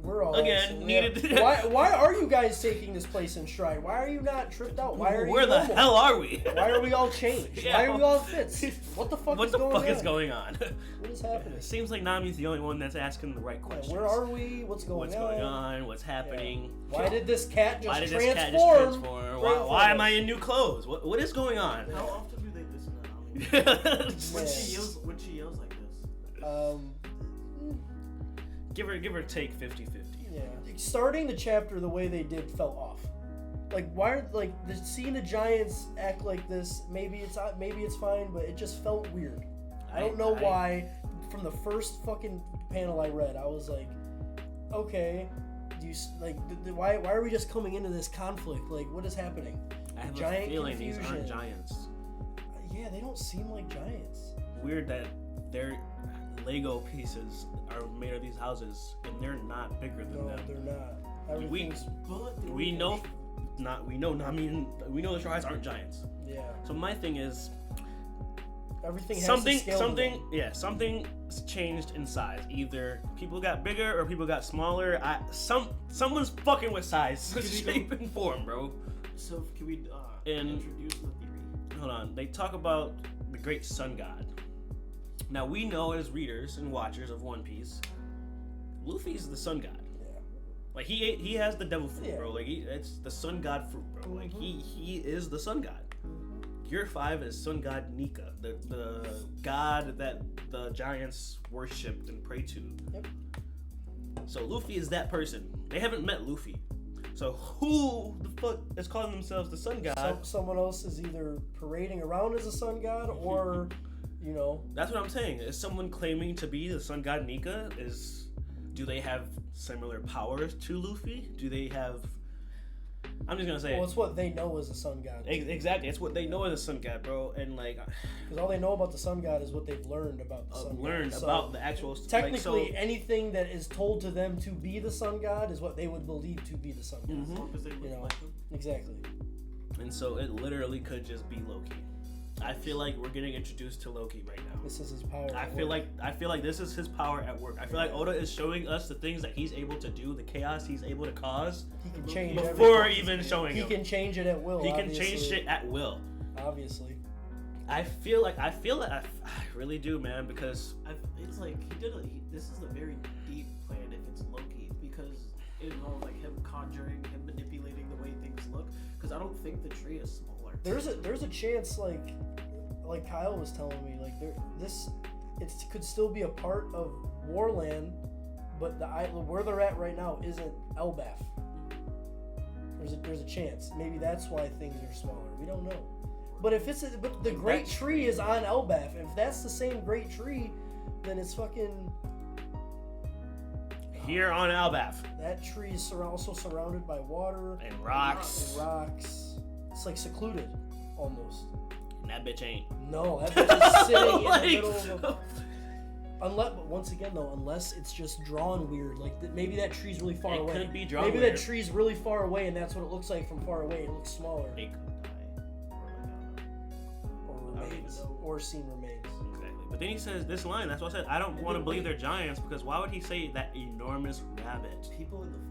We're all Again, needed. Why are you guys taking this place in stride? Why are you not tripped out? Why are you Where the normal? hell are we? Why are we all changed? Yeah. Why are we all fits? What the fuck What is the going fuck on? is going on? What is happening? It seems like Nami's the only one that's asking the right questions. Where are we? What's going What's going on? What's happening? Why did this cat just Why did transform? this cat just transform? right in Why front am of I us? in new clothes? What is going on? How often do they listen to Nami? When Yeah. she yells like this. give her take 50-50. Yeah. Starting the chapter the way they did felt off. Like why? Like seeing the Giants act like this. Maybe it's fine, but it just felt weird. I don't know why. From the first fucking panel I read, I was like, okay, do you like? Why are we just coming into this conflict? Like, what is happening? I have Giant a feeling these aren't confusion. giants. Yeah, they don't seem like giants. Weird that their Lego pieces are made of these houses and they're not bigger than No, them. they're not. Everything's We know the Straw Hats aren't giants. yeah. So my thing is Everything has something to scale to them. something's changed in size. Either people got bigger or people got smaller. Someone's fucking with size, shape, and form, bro. So can we And- introduce the theory? Hold on. They talk about the great sun god. Now we know as readers and watchers of One Piece, Luffy's the sun god. Yeah. Like he has the devil fruit, Yeah. bro. Like it's the sun god fruit, bro. Like he is the sun god. Gear 5 is sun god Nika, the god that the giants worshipped and pray to. Yep. So Luffy is that person. They haven't met Luffy. So who the fuck is calling themselves the sun god? Someone else is either parading around as a sun god or, you know. That's what I'm saying. Is someone claiming to be the sun god Nika? Do they have similar powers to Luffy? Do they have? I'm just gonna say Well, it's what they know as a sun god. exactly. It's what they know as a sun god, bro. And like, Because all they know about the sun god is what they've learned about the sun god. learned So, about the actual. Technically, like, anything that is told to them to be the sun god is what they would believe to be the sun god. As long as they look You know. like him. Exactly. and so it literally could just be Loki. I feel like we're getting introduced to Loki right now. This is his power. I at feel work. like this is his power at work. I feel like Oda is showing us the things that he's able to do, the chaos he's able to cause he can change before everything. even showing He him. can change it at will. He can obviously. change shit at will. Obviously. I feel like I really do, man, because It's like this is a very deep plan if it's Loki because it involves like him conjuring, him manipulating the way things look. Because I don't think the tree is smaller. There's a chance like Kyle was telling me like it could still be a part of Warland, but where they're at right now isn't Elbaf. There's a chance. Maybe that's why things are smaller. We don't know. But but the great tree is on Elbaf. If that's the same great tree, then it's fucking here on Albaf that tree is also surrounded by water and rocks, and rocks. It's like secluded almost. and that bitch ain't. No, that bitch is sitting in the Like- middle of a... but once again though, unless it's just drawn weird, like maybe that tree's really far It away. could be drawn maybe weird. that tree's really far away, and that's what it looks like from far away. It looks smaller, It could die. or I don't even remains, know. or seen remains. Exactly. But then he says this line. That's why I said I don't want to believe they're giants because why would he say that enormous rabbit? People in the forest.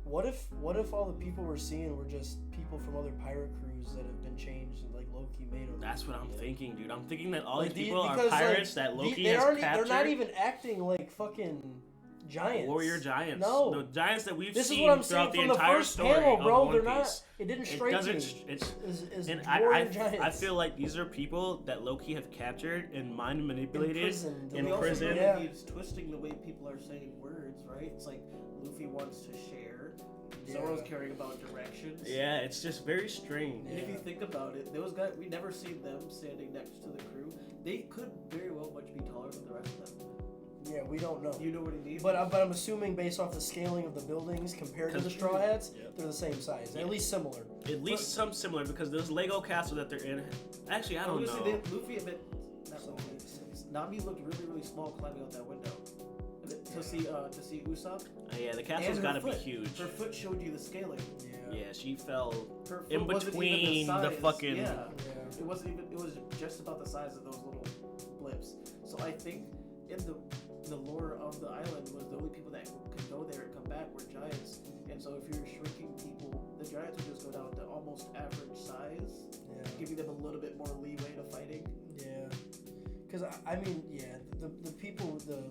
What if all the people we're seeing were just people from other pirate crews that have been changed and like Loki made them? That's what I'm thinking, dude. I'm thinking that all Like, these people are because, like, pirates that Loki they has aren't. captured. They're not even acting like fucking giants. Warrior giants. No. The giants that we've This is seen what I'm throughout saying the from the entire first story panel, of bro. One They're Piece. not. It didn't It strike doesn't. me. It's Is and warrior giants. I feel like these are people that Loki have captured and mind manipulated. Imprisoned. in We also prison. know Yeah. that he's twisting the way people are saying words, right? It's like Luffy wants to share. Zoro's Yeah. caring about directions. Yeah, it's just very strange. And if you think about it, those guys, we never seen them standing next to the crew. They could very well much be taller than the rest of them. Yeah, we don't know. You know what I mean? But I'm assuming based off the scaling of the buildings compared to the Straw Hats, Yeah. they're the same size, Yeah. at least similar. At least some similar because this Lego castle that they're in. Actually, I don't know. Luffy admit, Nami looked really, really small climbing out that window. To see Usopp. Yeah, the And castle's her got to be foot. huge. Her foot showed you the scaling. Yeah, she fell Her foot in wasn't even between the size. fucking. Yeah. It wasn't even. It was just about the size of those little blips. So I think in the the lore of the island was the only people that could go there and come back were giants. And so if you're shrinking people, the giants would just go down to almost average size, Yeah. giving them a little bit more leeway to fighting. Yeah. Because I mean, yeah, the people, the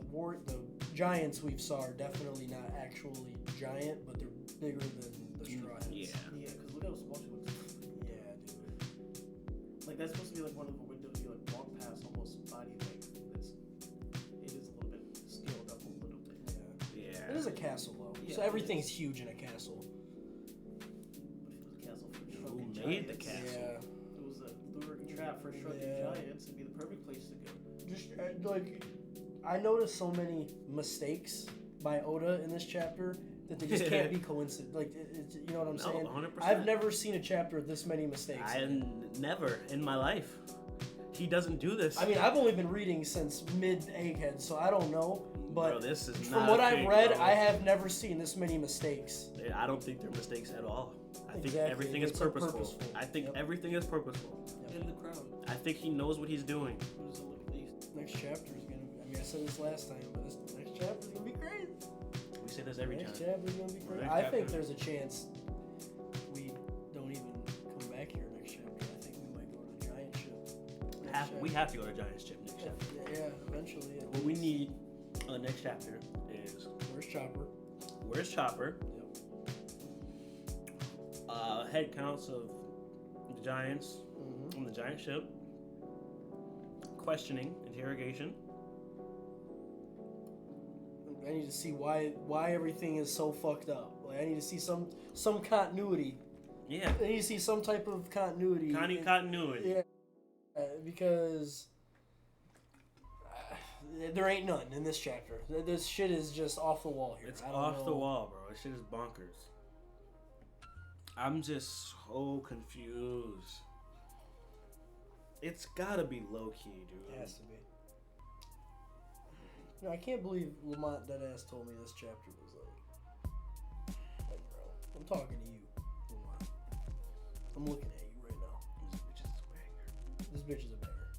giants we saw are definitely not actually giant, but they're bigger than the Straw Hats. Yeah. Yeah, because look how small she looks. Yeah, dude. Like, that's supposed to be like one of the windows you like walk past almost body length. It is a little bit scaled up a little bit. Yeah. Yeah. It is a castle though, Yeah, so it everything's is. huge in a castle. But if it was a castle for Who shrunken made the giants, castle? Yeah. it was a lure and trap for shrunken Yeah. giants. It'd be the perfect place to go. Just like, I noticed so many mistakes by Oda in this chapter that they just can't be coincident. Like, it's, you know what I'm No, saying? 100%. I've never seen a chapter with this many mistakes. Never in my life. He doesn't do this. I mean, I've only been reading since mid-Egghead, so I don't know. But bro, this is from not what a I've thing, read, bro. I have never seen this many mistakes. I don't think they're mistakes at all. I think Exactly. everything is It's purposeful. purposeful. I think Yep. everything is purposeful. In the crown, I think he knows what he's doing. who's a little beast. Next chapter is gonna. I mean, I said this last time, but this next chapter is gonna be crazy. We say this every Next time. chapter is gonna be crazy. Next I think chapter. there's a chance we don't even come back here next chapter. I think we might go to the giant ship. next We chapter. have to go to Giant's Chip next chapter. Yeah, eventually. at What we least. need on the next chapter is Where's Chopper? where's Chopper? Yep. Head counts of the Giants Mm-hmm. on the giant ship. Questioning, interrogation. I need to see why everything is so fucked up. Like, I need to see some continuity. Yeah. I need to see some type of continuity. Continuity. Yeah, because there ain't none in this chapter. This shit is just off the wall here. It's I don't off the know. wall, bro. This shit is bonkers. I'm just so confused. It's gotta be low key, dude. It has to be. No, I can't believe Lamont deadass told me this chapter was like, bro, I'm talking to you, Lamont. I'm looking at you right now. This bitch is a banger. This bitch is a banger.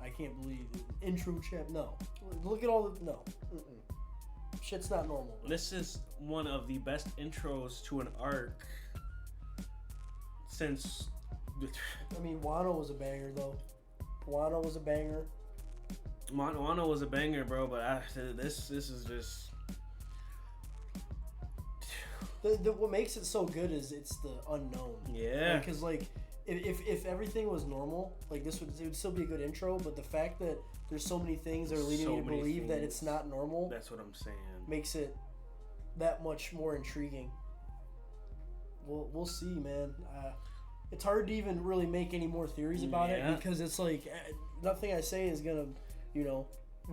I can't believe it. Intro chap. No. Look at all the. No. Mm-mm. Shit's not normal. This is one of the best intros to an arc since. I mean, Wano was a banger, though. Wano was a banger. Wano was a banger, bro, but this is just. What makes it so good is it's the unknown. Yeah. Because, like, if everything was normal, like, it would still be a good intro, but the fact that there's so many things that are leading So you to many believe that things. it's not normal That's what I'm saying. makes it that much more intriguing. We'll see, man. It's hard to even really make any more theories about Yeah. it because it's like nothing I say is gonna, we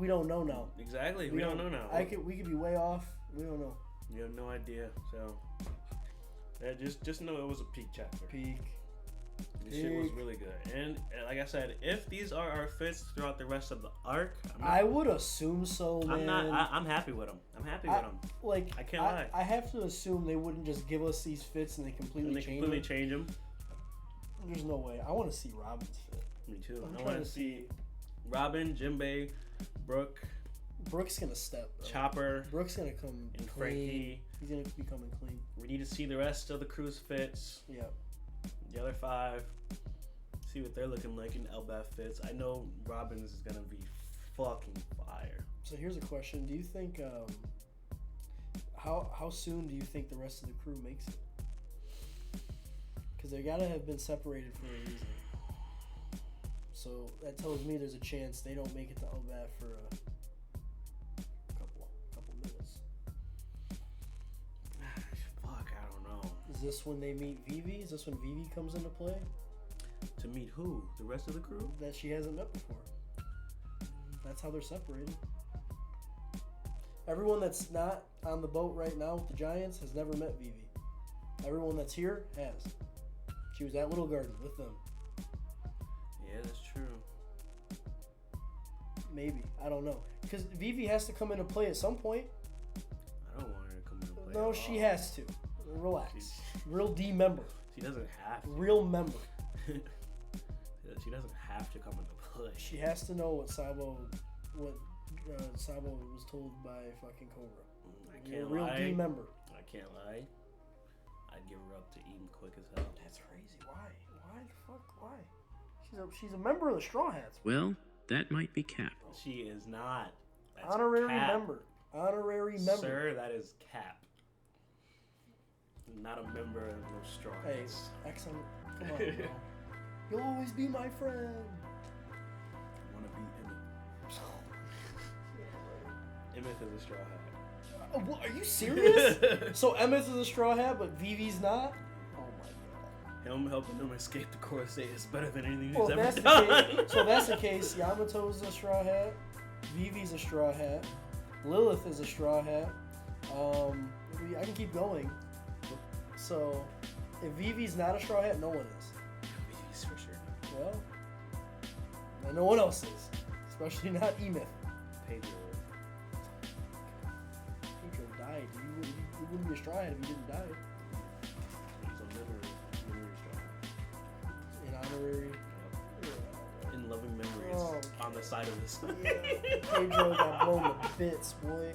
don't know now. Exactly. We don't know now. We could be way off. We don't know. You have no idea. So, yeah, just know it was a peak chapter. Peak. This shit was Peak. really good. And like I said, if these are our fits throughout the rest of the arc, I would assume so, man. I'm happy with them. I'm happy with them. Like I can't lie. I have to assume they wouldn't just give us these fits and they completely And they change completely them. change them. There's no way. I want to see Robin's fit. Me too. I'm I trying want to to see Robin, Jinbei, Brooke, Brooke's gonna step. Bro. Chopper, Brooke's gonna come and clean. Frankie. He's gonna be coming clean. We need to see the rest of the crew's fits. Yeah. The other 5. See what they're looking like in Elbaf fits. I know Robin's is gonna be fucking fire. So here's a question: do you think how soon do you think the rest of the crew makes it? Because they gotta have been separated for a reason. So that tells me there's a chance they don't make it to Elbaf for a couple minutes. Fuck, I don't know. Is this when they meet Vivi? Is this when Vivi comes into play? To meet who? The rest of the crew? That she hasn't met before. That's how they're separated. Everyone that's not on the boat right now with the Giants has never met Vivi. Everyone that's here has. She was at Little Garden with them. Yeah, that's true. Maybe. I don't know. Because Vivi has to come into play at some point. I don't want her to come into play. No, at she all. has to. Relax. Real D member. She doesn't have to. Real member. She doesn't have to come into play. She has to know what Sabo, what Sabo was told by fucking Cobra. I You're a can't real lie. D member. I can't lie. I'd give her up to Eden quick as hell. That's crazy. Why? Why the fuck? Why? She's a member of the Straw Hats. Well, that might be Cap. She is not. That's Honorary cap. member. Honorary member. Sir, that is Cap. Not a member of no Straw Hey, Hats. XM, come on, bro. You'll always be my friend. Want to be Emmett. Emmett is a Straw Hat. What, are you serious? So Emmett is a Straw Hat, but Vivi's not? Oh my god. Him helping him escape the Coruscant is better than anything Well, he's that's ever the done. case. So that's the case. Yamato's a Straw Hat. Vivi's a Straw Hat. Lilith is a Straw Hat. I can keep going. So, if Vivi's not a Straw Hat, no one is. He's for sure. Well, and no one else is. Especially not Emith. Pedro. Pedro died. You wouldn't be a Straw Hat if you didn't die. He's a memory Straw Hat. An honorary. In loving memories Oh, on the side of this. Yeah. Pedro got blown to bits, boy.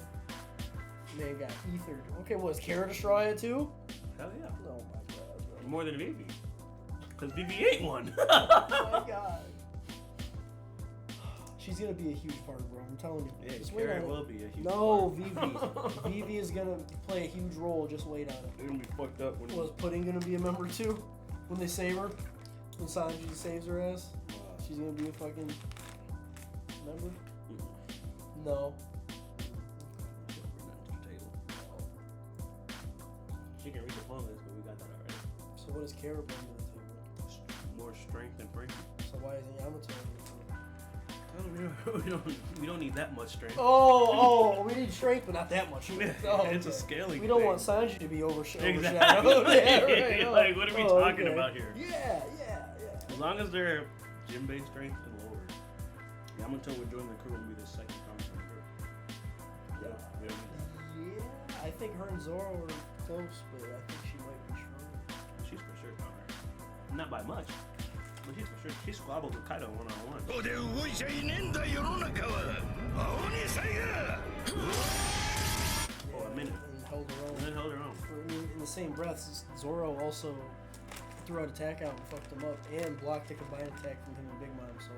Man got ethered. Okay, was Kara a Straw Hat too? Hell yeah. Oh my god, bro. More than Vivi. Because Vivi ain't one. Oh my god. She's gonna be a huge part, bro. I'm telling you. Yeah, Just wait Kara on it. will be a huge No, part. Vivi. Vivi is gonna play a huge role. Just wait on it. They're gonna be fucked up when Was Pudding gonna be a member too? When they save her? When Sanji saves her ass? She's gonna be a fucking member? No. She can read the phone list, but we got that already. So what does Kara bring to the table? More strength than Frankie. So why isn't Yamato on the table? We don't need that much strength. Oh, we need strength, but not that much. Oh, It's a okay. scaling We don't thing. want Sanji to be overshadowed. Exactly. Yeah, right. Oh, Like, what are we talking okay. about here? Yeah. As long as they're Jinbei strength and lower, Yamato would join the crew and be the second constant group. Yeah. Yeah, I think her and Zoro are close, but I think she might be stronger. She's for sure stronger. Not by much, but she's for sure. She squabbled with Kaido one-on-one. ここで動いちゃいねえんだ世の中は青にさいが For a minute. And held her And own. then held her own. I mean, in the same breath, Zoro also threw out attack out and fucked him up, and blocked the combined attack from him and Big Mom. So,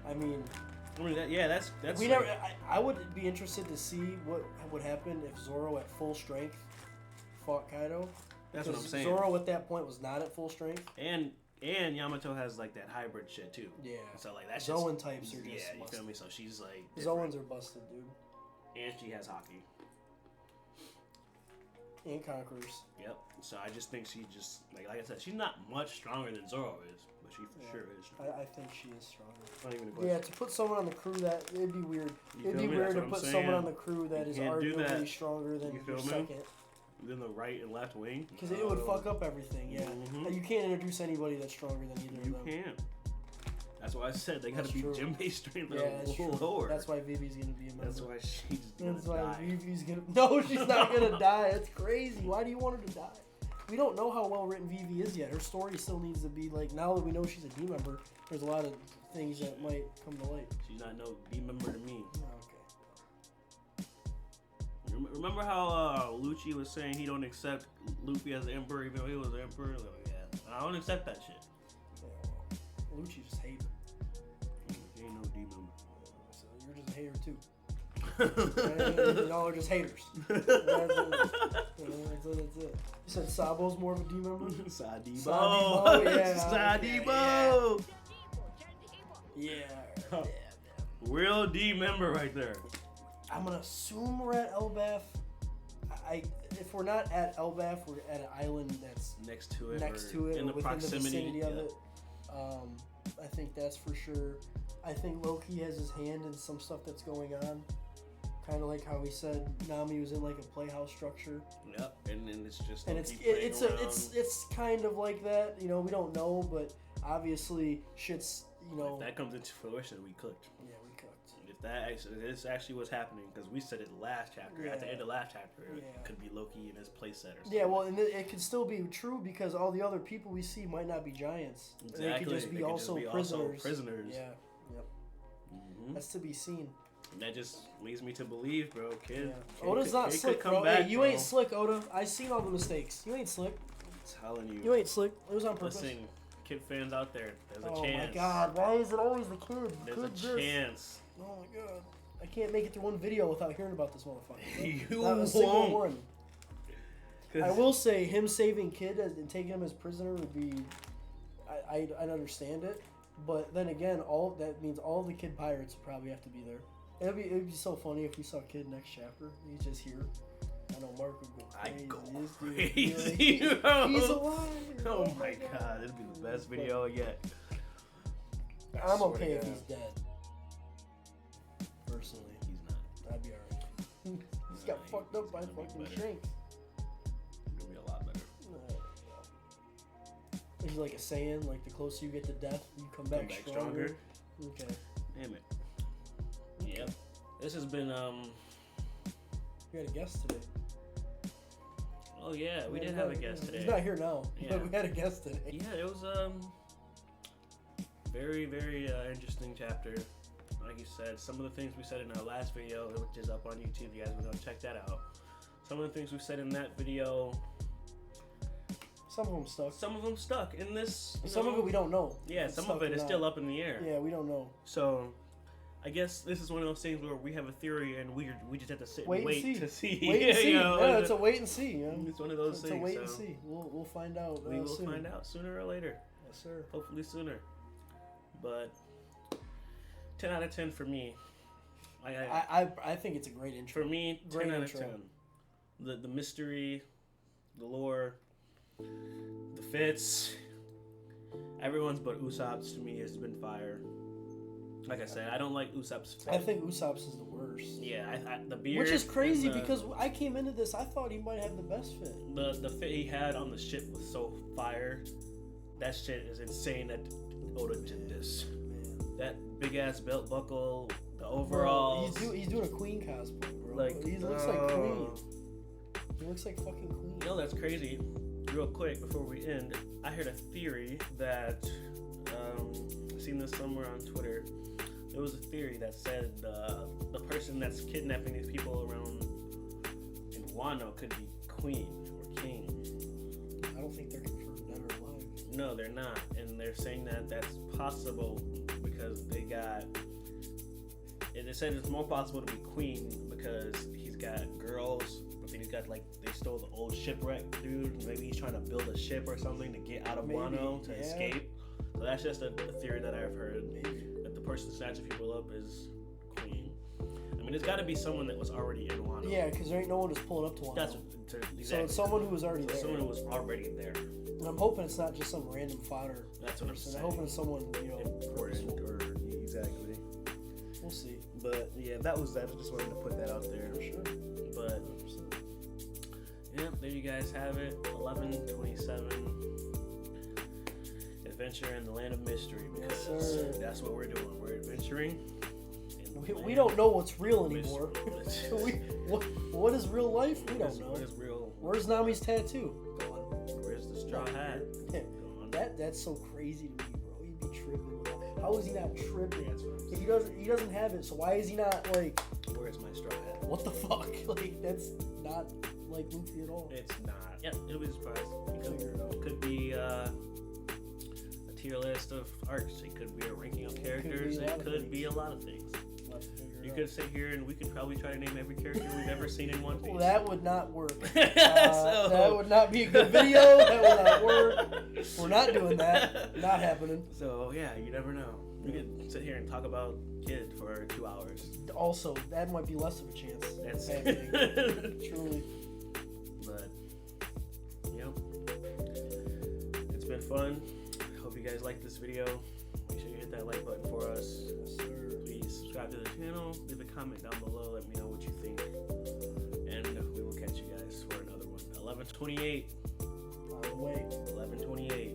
I mean, That's we like, never. I would be interested to see what would happen if Zoro at full strength fought Kaido. That's what I'm Because saying. Zoro at that point was not at full strength. And Yamato has like that hybrid shit too. Yeah. So like that's Zoan just, types are just yeah, you busted. feel me? So she's like different. Zoans are busted, dude. And she has hockey. And Conquerors. Yep. So I just think she just like I said, she's not much stronger than Zoro is, but she for sure is. I think she is stronger. Not even a question. Yeah, to put someone on the crew that it'd be weird. You It'd feel be me? weird That's to what I'm put saying. someone on the crew that You is can't do arguably that. stronger than You your feel me? second. Then the right and left wing. Because it would fuck up everything. Yeah, Mhm. You can't introduce anybody that's stronger than either You of them. can't. That's why I said they gotta That's be true. Jinbei strength Yeah, that's a true. little lower. That's why Vivi's gonna be a member. That's why she's gonna That's why die. Vivi's gonna. No, she's not gonna die. That's crazy. Why do you want her to die? We don't know how well written Vivi is yet. Her story still needs to be like. Now that we know she's a D member, there's a lot of things that might come to light. She's not no D member to me. Okay. Remember how Lucci was saying he don't accept Luffy as the emperor even though he was the emperor? Like, yeah, I don't accept that shit. Yeah, well, Lucci just hate her. He ain't no D member. So you're just a hater too. Y'all are just haters. That's it. You said Sabo's more of a D member? Sadibo. Sadibo, yeah. Sadibo. Yeah. Real D member right there. I'm gonna assume we're at Elbaf. If we're not at Elbaf, we're at an island that's Next to it. next or to it, in or the within proximity the vicinity of yeah. it. I think that's for sure. I think Loki has his hand in some stuff that's going on. Kind of like how he said Nami was in like a playhouse structure, Yep, and then it's just and Loki playing around. it's kind of like that. You know, we don't know, but obviously shit's If that comes into fruition, we cooked. Yeah, we cooked. If this actually was happening, because we said it last chapter. At the Yeah. end of last chapter, Yeah. it could be Loki in his playset or something. Yeah, well, and it could still be true because all the other people we see might not be giants. Exactly. They could just be, also prisoners. prisoners. Yeah, yep. Mhm. That's to be seen. And that just leads me to believe, bro. Kid, Oda's not kid slick, could bro. back, Hey, you bro. ain't slick, Oda. I seen all the mistakes. You ain't slick. I'm telling you. You ain't slick. It was on purpose. Listen, kid fans out there, there's a Oh chance. my god, why is it always the kid? There's Kid a this. chance. Oh my god. I can't make it through one video without hearing about this motherfucker. You Not a single won't. one. I will say him saving Kid and taking him as prisoner would be, I'd understand it, but then again, all that means all the Kid pirates would probably have to be there. It'd be so funny if we saw Kid next chapter. He's just here. I know Mark would go I crazy. go This dude, crazy, like, bro. he's alive. Oh my god, it'd be the best video yet. I'm swear okay to if God. he's dead. Personally, He's not. I'd be alright. He's got Nah, fucked up by he's gonna be fucking better. Shanks. It's gonna be a lot better. He's like a Saiyan, like the closer you get to death, you come back, stronger. Okay. Damn it. Yep. This has been We had a guest today. Oh yeah, we did have a guest today. He's not here now, Yeah. but we had a guest today. Yeah, it was very interesting chapter. Like you said, some of the things we said in our last video, which is up on YouTube, you guys will go check that out. Some of the things we said in that video, Some of them stuck. some of them stuck in this. you Some of know, it we don't know. Yeah, It's some of stuck it or is not. still up in the air. Yeah, we don't know. So, I guess this is one of those things where we have a theory and we just have to sit Wait and and wait see. to see. Wait and see. You know, Yeah, it's a wait and see. You know? it's one of those It's a things. wait so and see. We'll find out. we will soon. find out sooner or later. Yes, sir. Hopefully sooner. But 10 out of 10 for me. I think it's a great intro. For me, 10 Great out intro. of 10. The mystery, the lore, the fits, everyone's but Usopp's to me has been fire. Like I said, I don't like Usopp's fit. I think Usopp's is the worst. Yeah, the beard. Which is crazy and the, because I came into this, I thought he might have the best fit. the fit he had on the ship was so fire. That shit is insane that Oda did this. Man. That big ass belt buckle, the Bro, overalls. he's doing a Queen cosplay, bro. Like, he looks like Queen. He looks like fucking Queen. You know that's crazy. Real quick before we end, I heard a theory that I seen this somewhere on Twitter. There was a theory that said the person that's kidnapping these people around in Wano could be queen or king. I don't think they're confirmed dead or alive. No, they're not, and they're saying that that's possible because they got. They said it's more possible to be queen because he's got girls, but then he's got like they stole the old shipwreck dude. Maybe he's trying to build a ship or something to get out of Maybe, Wano to yeah. escape. So that's just a theory that I've heard. Maybe. That the person snatching people up is queen. I mean, there's got to be someone that was already in Wano. Yeah, because there ain't no one who's pulling up to one. That's exactly. So it's someone who was already there. Someone who was already there. And I'm hoping it's not just some random fodder That's what I'm person. saying. I'm hoping it's someone, Important purposeful. or exactly. We'll see. But yeah, that was that. I just wanted to put that out there. For sure. But 100%. yeah, there you guys have it. 11/27 adventure in the land of mystery because Yes, sir. that's what we're doing. We're adventuring. in the We land don't know what's real of anymore. mystery. what is real life? We don't know. What is real? Where's Nami's tattoo? Gone. Where's the straw hat? Yeah. Gone. That's so crazy to me, bro. He'd be tripping. With that. How is he not tripping? That's what I'm If saying. he doesn't have it. So why is he not like? Where's my straw hat? What the fuck? Like that's not like Luffy at all. It's not. Yeah, it'll be a surprise. Figure it out. It could be a tier list of arcs. It could be a ranking of characters. a lot It of could things. be a lot of things. We'll have to figure it You out. could sit here and we could probably try to name every character we've ever seen in One Piece. Well, that would not work. So- That would not be a good video. That would not work. We're not doing that. Not happening. So yeah, you never know. We could sit here and talk about Kid for 2 hours. Also, that might be less of a chance. That's Bad thing. Truly. But yep, it's been fun. Hope you guys liked this video. Make sure you hit that like button for us. Yes, sir. Please subscribe to the channel. Leave a comment down below. Let me know what you think, and we will catch you guys for another one. 11/28. On the way. 11/28.